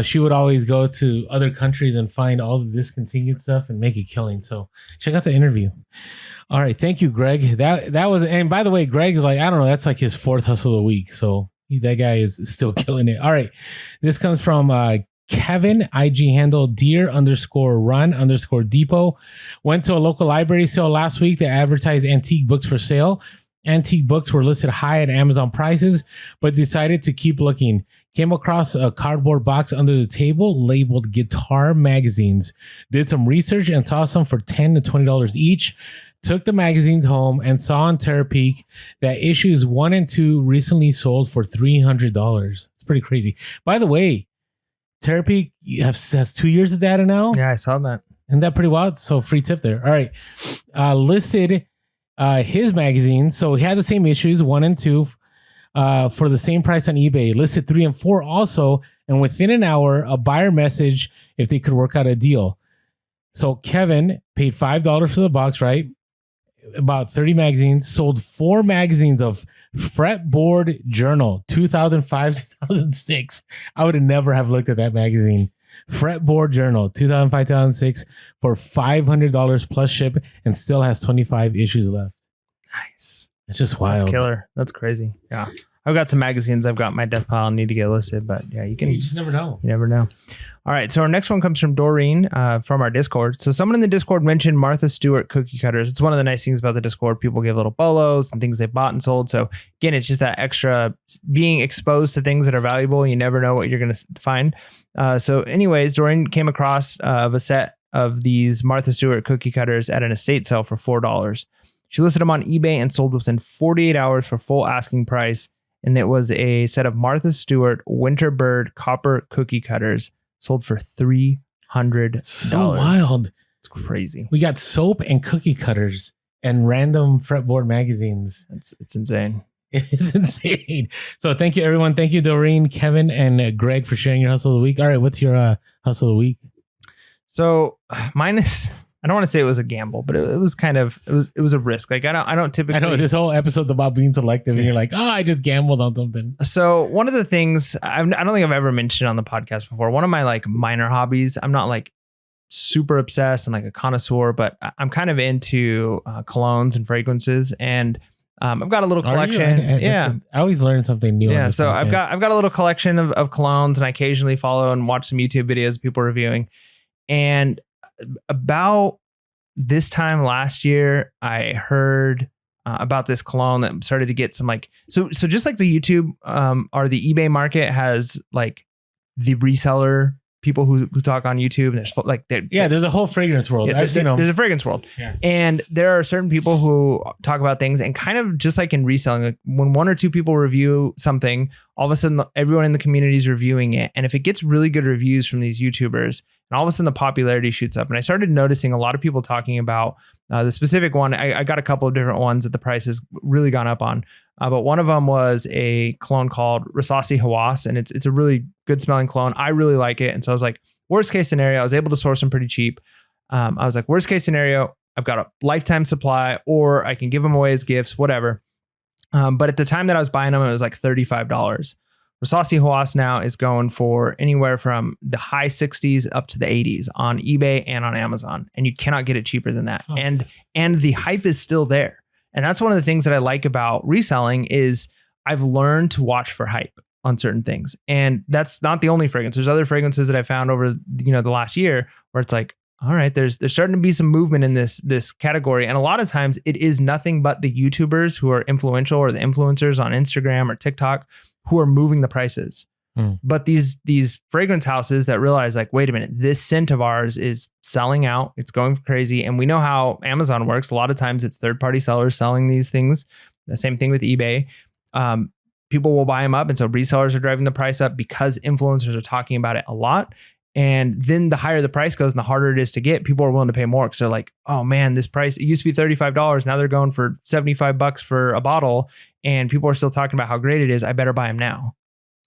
she would always go to other countries and find all the discontinued stuff and make a killing. So check out the interview. All right. Thank you, Greg. That was, and by the way, Greg's like, I don't know, that's like his 4th hustle of the week. So that guy is still killing it. All right. This comes from Kevin, IG handle deer_run_depot. Went to a local library sale last week that advertised antique books for sale. Antique books were listed high at Amazon prices, but decided to keep looking. Came across a cardboard box under the table labeled guitar magazines. Did some research and saw some for $10 to $20 each. Took the magazines home and saw on Terapeak that issues 1 and 2 recently sold for $300. It's pretty crazy. By the way, Terapeak has 2 years of data now. Yeah, I saw that. Isn't that pretty wild? So free tip there. All right. Listed his magazines. So he had the same issues, 1 and 2, for the same price on eBay. Listed 3 and 4 also. And within an hour, a buyer messaged if they could work out a deal. So Kevin paid $5 for the box, right? About 30 magazines, sold 4 magazines of Fretboard Journal, 2005, 2006. I would have never have looked at that magazine. Fretboard Journal, 2005, 2006 for $500 plus ship and still has 25 issues left. Nice. It's just wild. That's killer. That's crazy. Yeah. I've got some magazines I've got in my death pile and need to get listed, but yeah, you just never know. You never know. All right. So our next one comes from Doreen from our Discord. So someone in the Discord mentioned Martha Stewart cookie cutters. It's one of the nice things about the Discord. People give little bolos and things they bought and sold. So again, it's just that extra being exposed to things that are valuable. You never know what you're going to find. So anyways, Doreen came across of a set of these Martha Stewart cookie cutters at an estate sale for $4. She listed them on eBay and sold within 48 hours for full asking price. And it was a set of Martha Stewart Winterbird copper cookie cutters sold for $300. So wild. It's crazy. We got soap and cookie cutters and random fretboard magazines. It's insane. It is insane. So thank you, everyone. Thank you, Doreen, Kevin, and Greg for sharing your hustle of the week. All right, what's your hustle of the week? So mine is, I don't want to say it was a gamble, but it was kind of, it was a risk. Like I don't typically. I know this whole episode's about being selective, and you're like, oh, I just gambled on something. So one of the things I don't think I've ever mentioned on the podcast before. One of my like minor hobbies. I'm not like super obsessed and like a connoisseur, but I'm kind of into colognes and fragrances, and I've got a little collection. I always learn something new. Yeah, so I've got a little collection of colognes, and I occasionally follow and watch some YouTube videos of people reviewing. And about this time last year, I heard about this cologne that started to get some like so just like the YouTube or the eBay market has like the reseller people who talk on YouTube, and there's like there's a whole fragrance world. Yeah, I've seen them. There's a fragrance world, and there are certain people who talk about things, and kind of just like in reselling, like when 1 or 2 people review something, all of a sudden everyone in the community is reviewing it, and if it gets really good reviews from these YouTubers, and all of a sudden the popularity shoots up. And I started noticing a lot of people talking about the specific one. I got a couple of different ones that the price has really gone up on. But one of them was a cologne called Rasasi Hawas, and it's a really good smelling cologne. I really like it. And so I was like, worst case scenario, I was able to source them pretty cheap. I was like, worst case scenario, I've got a lifetime supply, or I can give them away as gifts, whatever. But at the time that I was buying them, it was like $35. Rasasi Hawas now is going for anywhere from the high 60s up to the 80s on eBay and on Amazon. And you cannot get it cheaper than that. Oh. And the hype is still there. And that's one of the things that I like about reselling is I've learned to watch for hype on certain things. And that's not the only fragrance. There's other fragrances that I found over, the last year where it's like, all right, there's starting to be some movement in this category. And a lot of times it is nothing but the YouTubers who are influential or the influencers on Instagram or TikTok who are moving the prices. But these fragrance houses that realize like, wait a minute, this scent of ours is selling out. It's going crazy. And we know how Amazon works. A lot of times it's third-party sellers selling these things. The same thing with eBay. People will buy them up. And so resellers are driving the price up because influencers are talking about it a lot. And then the higher the price goes and the harder it is to get, people are willing to pay more. Because they're like, oh man, this price, it used to be $35. Now they're going for $75 for a bottle. And people are still talking about how great it is. I better buy them now.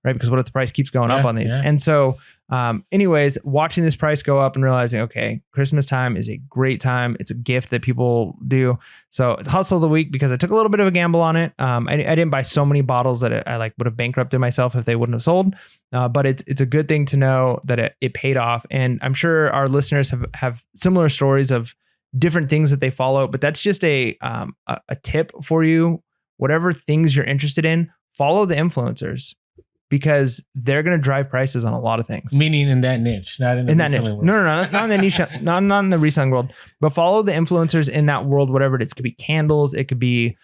Right? Because what if the price keeps going up on these? Yeah. And so anyways, watching this price go up and realizing, okay, Christmas time is a great time. It's a gift that people do. So it's hustle of the week because I took a little bit of a gamble on it. I didn't buy so many bottles that I like would have bankrupted myself if they wouldn't have sold. But it's a good thing to know that it paid off. And I'm sure our listeners have similar stories of different things that they follow, but that's just a tip for you. Whatever things you're interested in, follow the influencers. because they're going to drive prices on a lot of things. Meaning in that niche, not in the that niche. reselling world. No, not in the niche, not in the reselling world, but follow the influencers in that world, whatever it is. It could be candles. It could be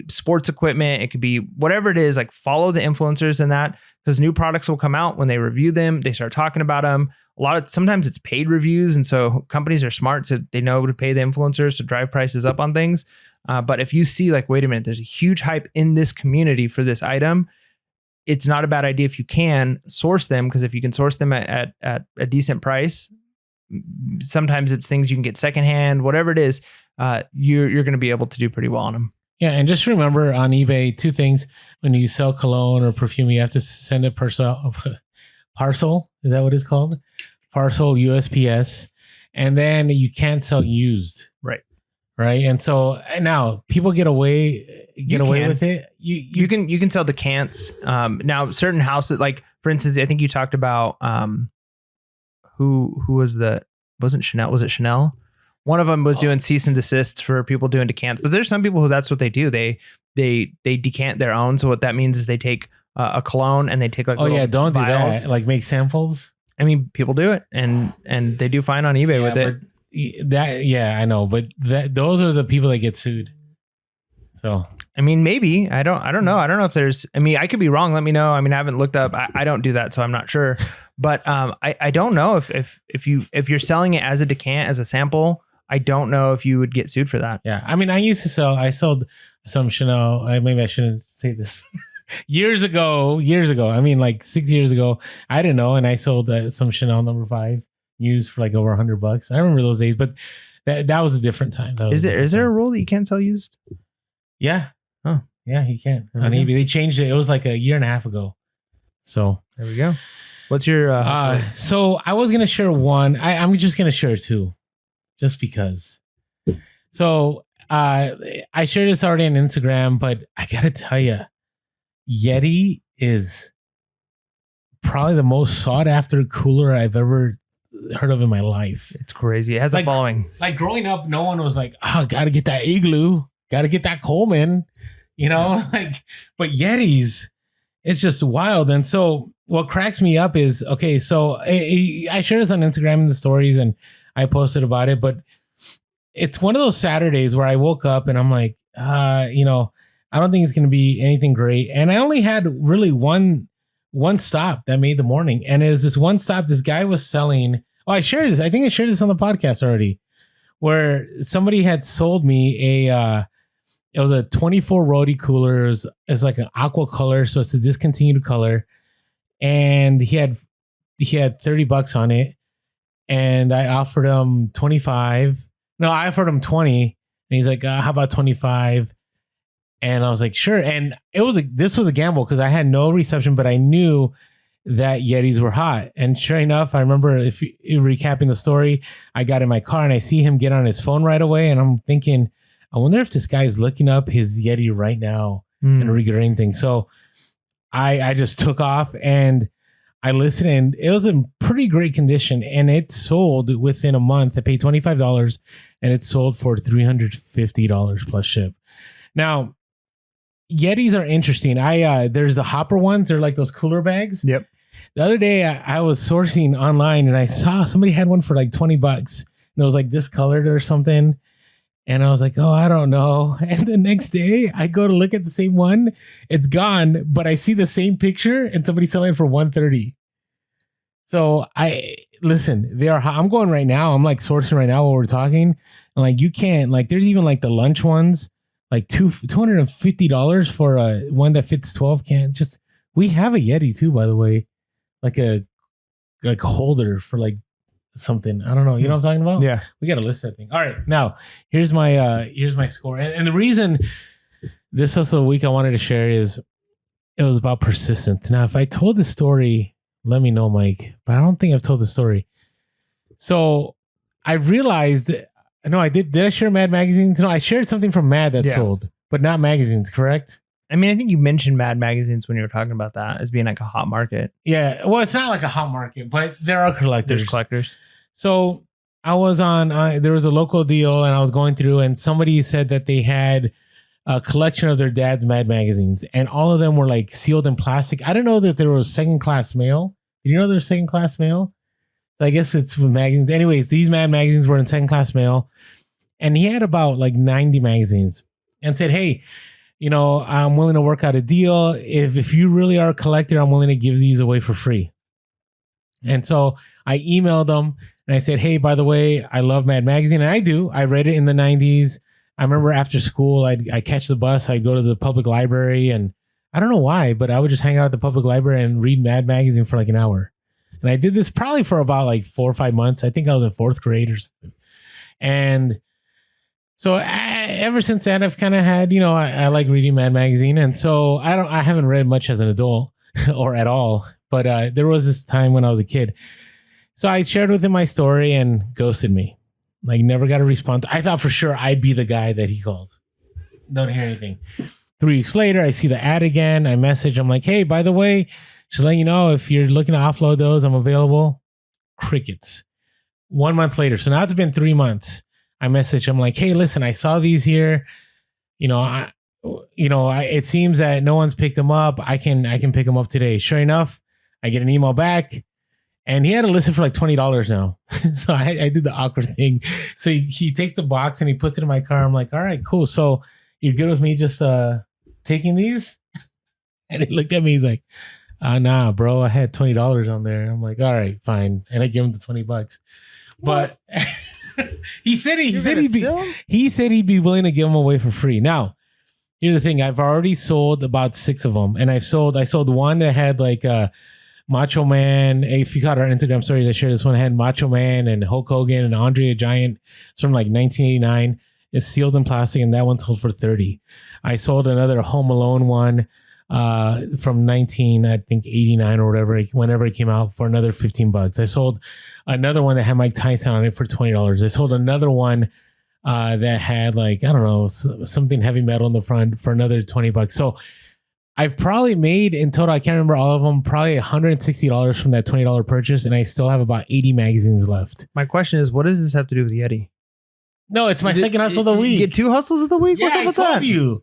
sports equipment. It could be whatever it is. Like follow the influencers in that, because new products will come out. When they review them, they start talking about them. Sometimes it's paid reviews. And so companies are smart, so they know to pay the influencers to drive prices up on things. But if you see like, wait a minute, there's a huge hype in this community for this item, it's not a bad idea if you can source them, because if you can source them at a decent price, sometimes it's things you can get secondhand, whatever it is, you're going to be able to do pretty well on them. Yeah, and just remember on eBay, 2 things. When you sell cologne or perfume, you have to send a parcel. Is that what it's called? Parcel USPS. And then you can't sell used. Right. And so now people get away with it. You can sell the cants. Now certain houses, like for instance, I think you talked about who wasn't Chanel? Was it Chanel? One of them was doing cease and desists for people doing decants, but there's some people who that's what they do. They decant their own. So what that means is they take a cologne and they take like don't vials. do that. Like make samples. I mean, people do it and they do fine on eBay with it. I know, but those are the people that get sued. So I mean, maybe I don't know. I don't know if there's. I mean, I could be wrong. Let me know. I mean, I haven't looked up. I don't do that, so I'm not sure. But I don't know if you're selling it as a decant, as a sample. I don't know if you would get sued for that. Yeah, I mean, I sold some Chanel. Maybe I shouldn't say this. years ago. I mean, like 6 years ago. I didn't know, and I sold some Chanel No. 5 used for like over $100. I remember those days, but that was a different time. Is there a rule that you can't sell used? Yeah. Oh, yeah, you can on eBay. They changed it. It was like a year and a half ago. So there we go. What's your? So I was gonna share one. I'm just gonna share 2, just because. So I shared this already on Instagram, but I gotta tell you, Yeti is probably the most sought after cooler I've ever heard of in my life. It's crazy. It has a following. Like growing up, no one was like, "Oh, gotta get that Igloo, gotta get that Coleman," But Yetis, it's just wild. And so what cracks me up is, okay, so I shared this on Instagram in the stories and I posted about it, but it's one of those Saturdays where I woke up and I'm like, I don't think it's going to be anything great. And I only had really one stop that made the morning. And it was this one stop, this guy was selling. Oh, I shared this. I think I shared this on the podcast already, where somebody had sold me it was a 24 Rody cooler. It's like an aqua color. So it's a discontinued color. And he had $30 on it. And I offered him 25. No, I offered him 20. And he's like, how about 25? And I was like, sure. And this was a gamble because I had no reception, but I knew that Yetis were hot. And sure enough, I remember if you're recapping the story, I got in my car and I see him get on his phone right away. And I'm thinking, I wonder if this guy is looking up his Yeti right now and regretting things. So I just took off and I listened, and it was in pretty great condition. And it sold within a month. I paid $25 and it sold for $350 plus ship. Now, Yetis are interesting. There's the hopper ones. They're like those cooler bags. Yep. The other day I was sourcing online and I saw somebody had one for like $20 and it was like discolored or something. And I was like, oh, I don't know. And the next day I go to look at the same one. It's gone, but I see the same picture and somebody selling it for $130. So they are, I'm going right now. I'm like sourcing right now while we're talking. And like, you can't, like, there's even like the lunch ones, like $250 for a one that fits 12 cans. We have a Yeti too, by the way, like a holder for like something. I don't know. You know what I'm talking about? Yeah. We got to list that thing. All right. Now here's my score. And the reason this hustle week I wanted to share is it was about persistence. Now, if I told the story, let me know, Mike, but I don't think I've told the story. So I realized, no, I did. Did I share Mad magazines? No, I shared something from Mad that sold, but not magazines, correct? I mean, I think you mentioned Mad magazines when you were talking about that as being like a hot market. Yeah. Well, it's not like a hot market, but there are collectors. There's collectors. So I was on, there was a local deal and I was going through and somebody said that they had a collection of their dad's Mad magazines, and all of them were like sealed in plastic. I didn't know that there was second class mail. Did you know there's second class mail? So I guess it's with magazines. Anyways, these Mad magazines were in second class mail, and he had about like 90 magazines, and said, "Hey, I'm willing to work out a deal. If you really are a collector, I'm willing to give these away for free." And so I emailed them and I said, "Hey, by the way, I love Mad Magazine." And I do. I read it in the 90s. I remember after school, I'd catch the bus. I'd go to the public library, and I don't know why, but I would just hang out at the public library and read Mad Magazine for like an hour. And I did this probably for about like 4 or 5 months. I think I was in 4th grade or something. And so ever since then, I've kind of had, I like reading Mad Magazine. And so I haven't read much as an adult or at all. But there was this time when I was a kid. So I shared with him my story and ghosted me. Like, never got a response. I thought for sure I'd be the guy that he called. Don't hear anything. 3 weeks later, I see the ad again. I message. I'm like, "Hey, by the way, just letting you know, if you're looking to offload those, I'm available." Crickets. 1 month later. So now it's been 3 months. I message. I'm like, "Hey, listen, I saw these here. It seems that no one's picked them up. I can pick them up today." Sure enough, I get an email back, and he had it listed for like $20 now. So I did the awkward thing. So he takes the box and he puts it in my car. I'm like, "All right, cool. So you're good with me just taking these?" And he looked at me. He's like, "Nah, bro. I had $20 on there." I'm like, "All right, fine." And I give him the $20. But he said he'd be willing to give them away for free. Now, here's the thing. I've already sold about 6 of them, and I sold one that had like Macho Man. If you caught our Instagram stories, I shared this one. It had Macho Man and Hulk Hogan and Andre the Giant. It's from like 1989. It's sealed in plastic, and that one sold for $30. I sold another Home Alone one from 1989 or whatever, whenever it came out, for another $15. I sold another one that had Mike Tyson on it for $20. I sold another one that had like, I don't know, something heavy metal in the front for another $20. So I've probably made in total, I can't remember all of them, probably $160 from that $20 purchase, and I still have about 80 magazines left. My question is, what does this have to do with Yeti? No, it's my second hustle of the week. You get 2 hustles of the week? Yeah, What's up with I told that?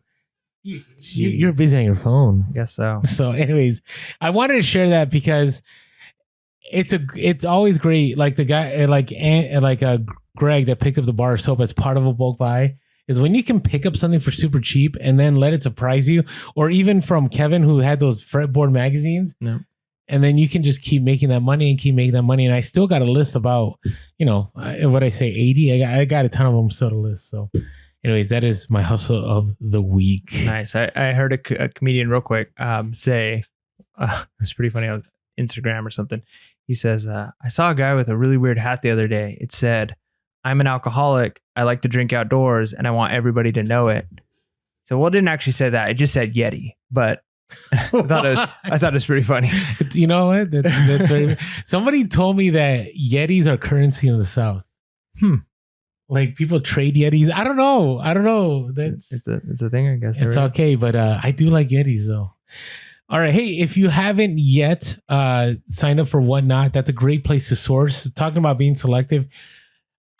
You're busy on your phone. I guess so. So anyways, I wanted to share that because it's always great. Like the guy, like Greg that picked up the bar of soap as part of a bulk buy, is when you can pick up something for super cheap and then let it surprise you. Or even from Kevin, who had those fretboard magazines. No. And then you can just keep making that money and keep making that money. And I still got a list about, what I say, 80. I got a ton of them still to list. So anyways, that is my hustle of the week. Nice. I heard a comedian real quick say, it was pretty funny on Instagram or something. He says, "I saw a guy with a really weird hat the other day. It said, 'I'm an alcoholic. I like to drink outdoors, and I want everybody to know it.'" So, well, it didn't actually say that. It just said Yeti, but I thought it was pretty funny. You know what? That's very. Somebody told me that Yetis are currency in the South. Like people trade Yetis. I don't know. That's it's a thing, I guess. It's okay, but I do like Yetis though. All right. Hey, if you haven't yet signed up for Whatnot, that's a great place to source. Talking about being selective,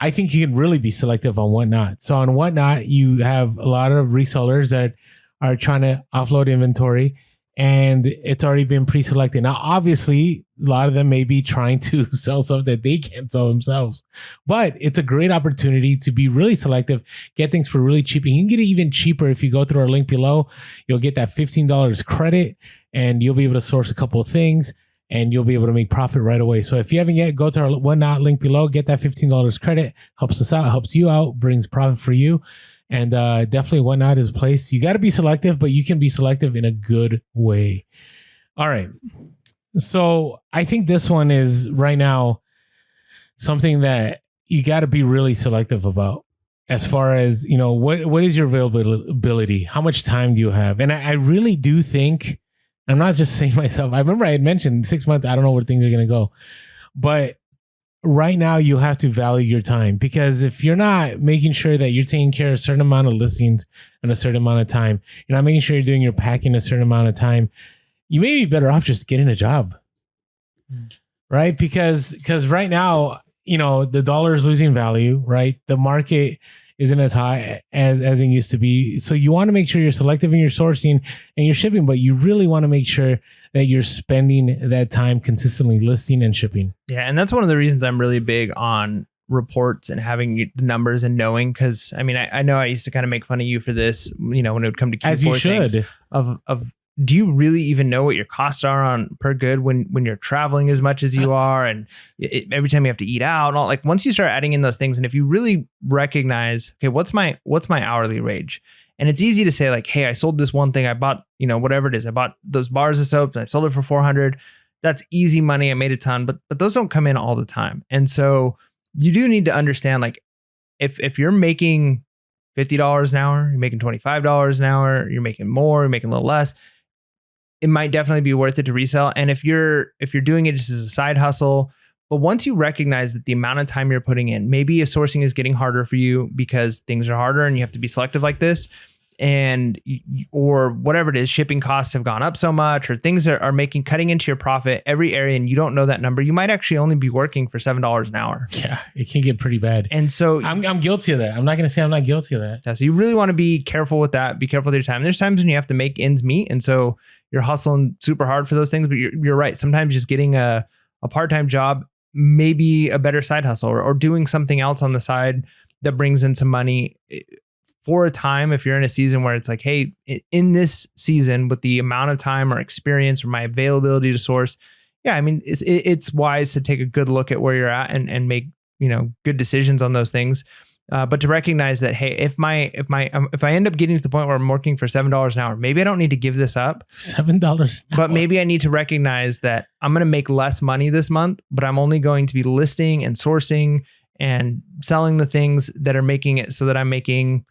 I think you can really be selective on Whatnot. So on Whatnot, you have a lot of resellers that are trying to offload inventory, and it's already been pre-selected. Now, obviously, a lot of them may be trying to sell stuff that they can't sell themselves, but it's a great opportunity to be really selective, get things for really cheap. And you can get it even cheaper if you go through our link below. You'll get that $15 credit, and you'll be able to source a couple of things, and you'll be able to make profit right away. So if you haven't yet, go to our Whatnot link below, get that $15 credit, helps us out, helps you out, brings profit for you. And definitely Whatnot is a place. You got to be selective, but you can be selective in a good way. All right. So I think this one is right now something that you got to be really selective about, as far as, what is your availability? How much time do you have? And I really do think, I'm not just saying myself, I remember I had mentioned 6 months, I don't know where things are going to go, but right now you have to value your time, because if you're not making sure that you're taking care of a certain amount of listings in a certain amount of time, you're not making sure you're doing your packing a certain amount of time, you may be better off just getting a job. Right? Because right now, the dollar is losing value, right? The market isn't as high as it used to be. So you want to make sure you're selective in your sourcing and your shipping, but you really want to make sure that you're spending that time consistently listing and shipping. Yeah. And that's one of the reasons I'm really big on reports and having the numbers and knowing, because I mean, I know I used to kind of make fun of you for this, when it would come to Q4 as you should things of do you really even know what your costs are on per good when you're traveling as much as you are, and every time you have to eat out and all, like once you start adding in those things, and if you really recognize, okay, what's my hourly wage? And it's easy to say like, hey, I sold this one thing, I bought, whatever it is, I bought those bars of soap and I sold it for 400. That's easy money. I made a ton, but those don't come in all the time. And so you do need to understand, like, if you're making $50 an hour, you're making $25 an hour, you're making more, you're making a little less, it might definitely be worth it to resell. And if you're doing it just as a side hustle, but once you recognize that the amount of time you're putting in, maybe if sourcing is getting harder for you because things are harder and you have to be selective like this, and or whatever it is, shipping costs have gone up so much, or things are cutting into your profit every area, and you don't know that number, you might actually only be working for $7 an hour. Yeah, it can get pretty bad. And so I'm guilty of that. I'm not going to say I'm not guilty of that. Yeah, so you really want to be careful with that. Be careful with your time. There's times when you have to make ends meet, and so you're hustling super hard for those things. But you're right. Sometimes just getting a part-time job may be a better side hustle, or doing something else on the side that brings in some money for a time. If you're in a season where it's like, hey, in this season with the amount of time or experience or my availability to source, yeah, I mean, it's wise to take a good look at where you're at and make, good decisions on those things. But to recognize that, hey, if I end up getting to the point where I'm working for $7 an hour, maybe I don't need to give this up. $7, but maybe I need to recognize that I'm going to make less money this month, but I'm only going to be listing and sourcing and selling the things that are making it so that I'm making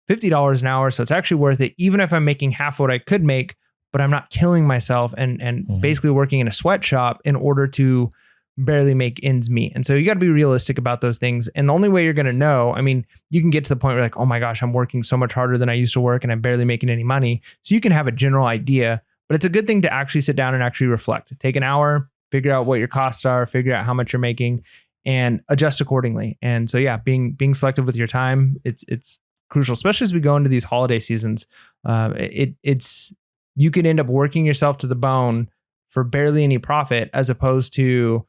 $50 an hour. So it's actually worth it, even if I'm making half what I could make, but I'm not killing myself and basically working in a sweatshop in order to barely make ends meet. And so you got to be realistic about those things. And the only way you're going to know, I mean, you can get to the point where like, oh my gosh, I'm working so much harder than I used to work and I'm barely making any money. So you can have a general idea, but it's a good thing to actually sit down and actually reflect. Take an hour, figure out what your costs are, figure out how much you're making, and adjust accordingly. And so, yeah, being selective with your time, it's crucial, especially as we go into these holiday seasons. It's you can end up working yourself to the bone for barely any profit, as opposed to,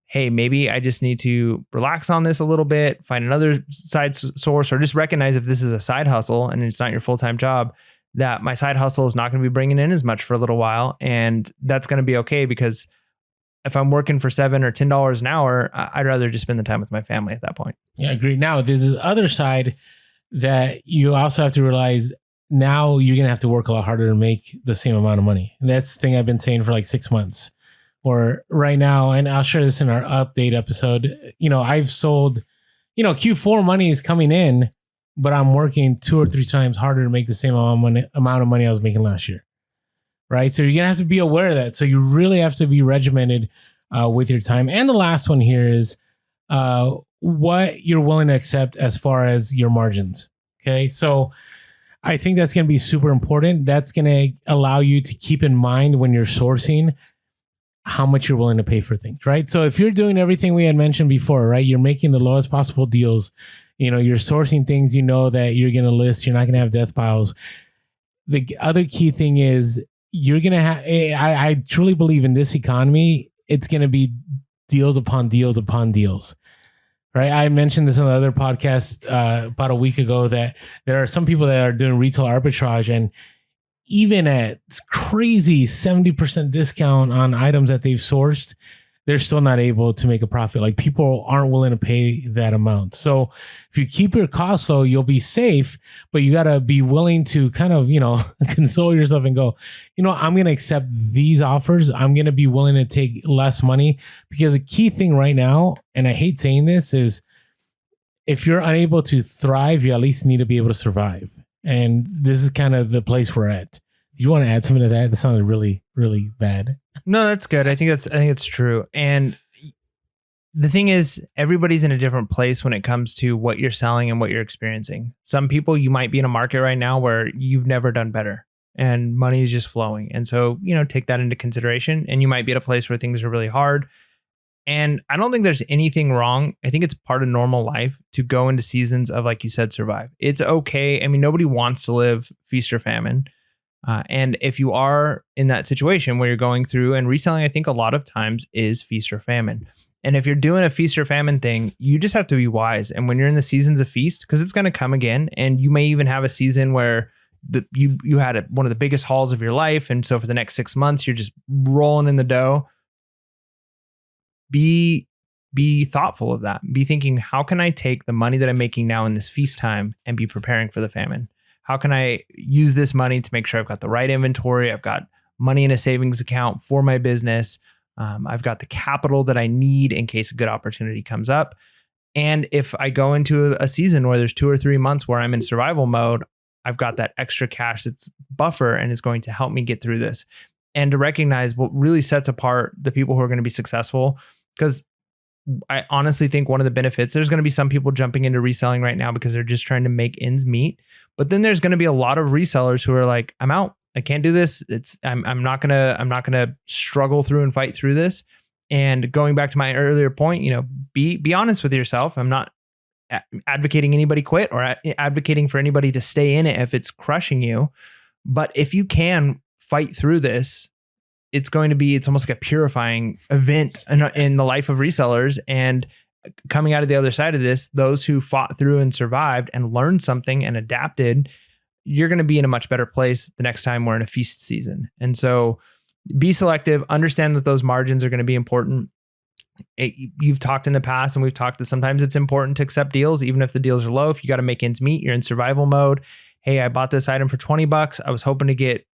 hey, maybe I just need to relax on this a little bit, find another side source, or just recognize if this is a side hustle and it's not your full-time job, that my side hustle is not going to be bringing in as much for a little while. And that's going to be okay, because if I'm working for $7 or $10 an hour, I'd rather just spend the time with my family at that point. Yeah, I agree. Now, there's this other side that you also have to realize. Now you're going to have to work a lot harder to make the same amount of money. And that's the thing I've been saying for like 6 months. Or right now, and I'll share this in our update episode, I've sold, Q4 money is coming in, but I'm working 2 or 3 times harder to make the same amount of money I was making last year. Right. So you're going to have to be aware of that. So you really have to be regimented with your time. And the last one here is what you're willing to accept as far as your margins. Okay. So I think that's going to be super important. That's going to allow you to keep in mind when you're sourcing how much you're willing to pay for things, right? So if you're doing everything we had mentioned before, right, you're making the lowest possible deals, you're sourcing things that you're going to list, you're not going to have death piles. The other key thing is you're going to have, I truly believe in this economy, it's going to be deals upon deals upon deals, right? I mentioned this on the other podcast about a week ago, that there are some people that are doing retail arbitrage, and even at crazy 70% discount on items that they've sourced, they're still not able to make a profit. Like, people aren't willing to pay that amount. So if you keep your costs low, you'll be safe, but you got to be willing to kind of, console yourself and go, I'm going to accept these offers. I'm going to be willing to take less money, because the key thing right now, and I hate saying this, is if you're unable to thrive, you at least need to be able to survive. And this is kind of the place we're at. Do you want to add something to that? That sounded really, really bad. No, that's good. I think it's true. And the thing is, everybody's in a different place when it comes to what you're selling and what you're experiencing. Some people, you might be in a market right now where you've never done better and money is just flowing. And so, take that into consideration. And you might be at a place where things are really hard. And I don't think there's anything wrong. I think it's part of normal life to go into seasons of, like you said, survive. It's okay. I mean, nobody wants to live feast or famine. And if you are in that situation where you're going through, and reselling, I think a lot of times is feast or famine. And if you're doing a feast or famine thing, you just have to be wise. And when you're in the seasons of feast, because it's going to come again, and you may even have a season where you had one of the biggest hauls of your life. And so for the next 6 months, you're just rolling in the dough. Be thoughtful of that. Be thinking, how can I take the money that I'm making now in this feast time and be preparing for the famine? How can I use this money to make sure I've got the right inventory? I've got money in a savings account for my business. I've got the capital that I need in case a good opportunity comes up. And if I go into a season where there's 2 or 3 months where I'm in survival mode, I've got that extra cash that's buffer and is going to help me get through this. And to recognize what really sets apart the people who are going to be successful. Because I honestly think one of the benefits, there's going to be some people jumping into reselling right now because they're just trying to make ends meet. But then there's going to be a lot of resellers who are like, I'm out. I can't do this. I'm not gonna struggle through and fight through this. And going back to my earlier point, be honest with yourself. I'm not advocating anybody quit or advocating for anybody to stay in it if it's crushing you. But if you can fight through this, it's almost like a purifying event in the life of resellers. And coming out of the other side of this, those who fought through and survived and learned something and adapted, you're going to be in a much better place the next time we're in a feast season. And so be selective, understand that those margins are going to be important. You've talked in the past, and we've talked that sometimes it's important to accept deals, even if the deals are low. If you got to make ends meet, you're in survival mode. Hey, I bought this item for $20. I was hoping to get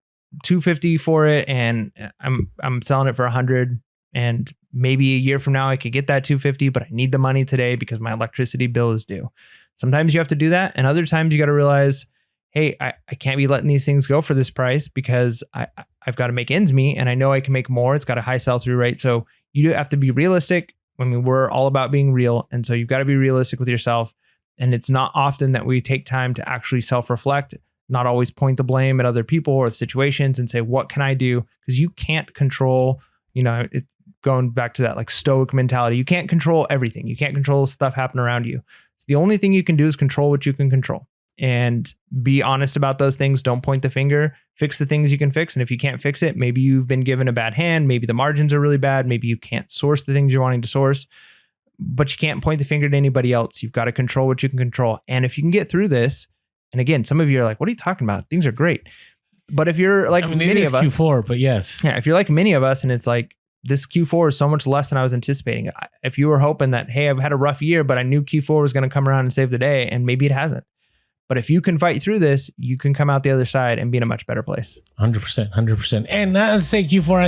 $250 for it, and I'm selling it for $100. And maybe a year from now I could get that $250, but I need the money today because my electricity bill is due. Sometimes you have to do that, and other times you got to realize, hey, I can't be letting these things go for this price because I've got to make ends meet, and I know I can make more. It's got a high sell-through rate. So you do have to be realistic. I mean, we're all about being real. And so you've got to be realistic with yourself. And it's not often that we take time to actually self-reflect, not always point the blame at other people or situations and say, what can I do? Because you can't control, going back to that like stoic mentality. You can't control everything. You can't control stuff happen around you. So the only thing you can do is control what you can control. And be honest about those things. Don't point the finger. Fix the things you can fix. And if you can't fix it, maybe you've been given a bad hand. Maybe the margins are really bad. Maybe you can't source the things you're wanting to source. But you can't point the finger to anybody else. You've got to control what you can control. And if you can get through this, and again, some of you are like, what are you talking about? Things are great. But if you're like many of us, Q4, but yes. Yeah, if you're like many of us and it's like, this Q4 is so much less than I was anticipating. If you were hoping that, hey, I've had a rough year, but I knew Q4 was going to come around and save the day, and maybe it hasn't. But if you can fight through this, you can come out the other side and be in a much better place. 100%. And not to say Q4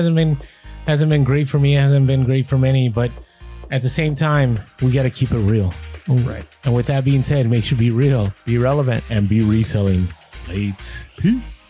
hasn't been great for me, hasn't been great for many, but at the same time, we got to keep it real. Right. And with that being said, make sure to be real, be relevant, and be reselling. Peace.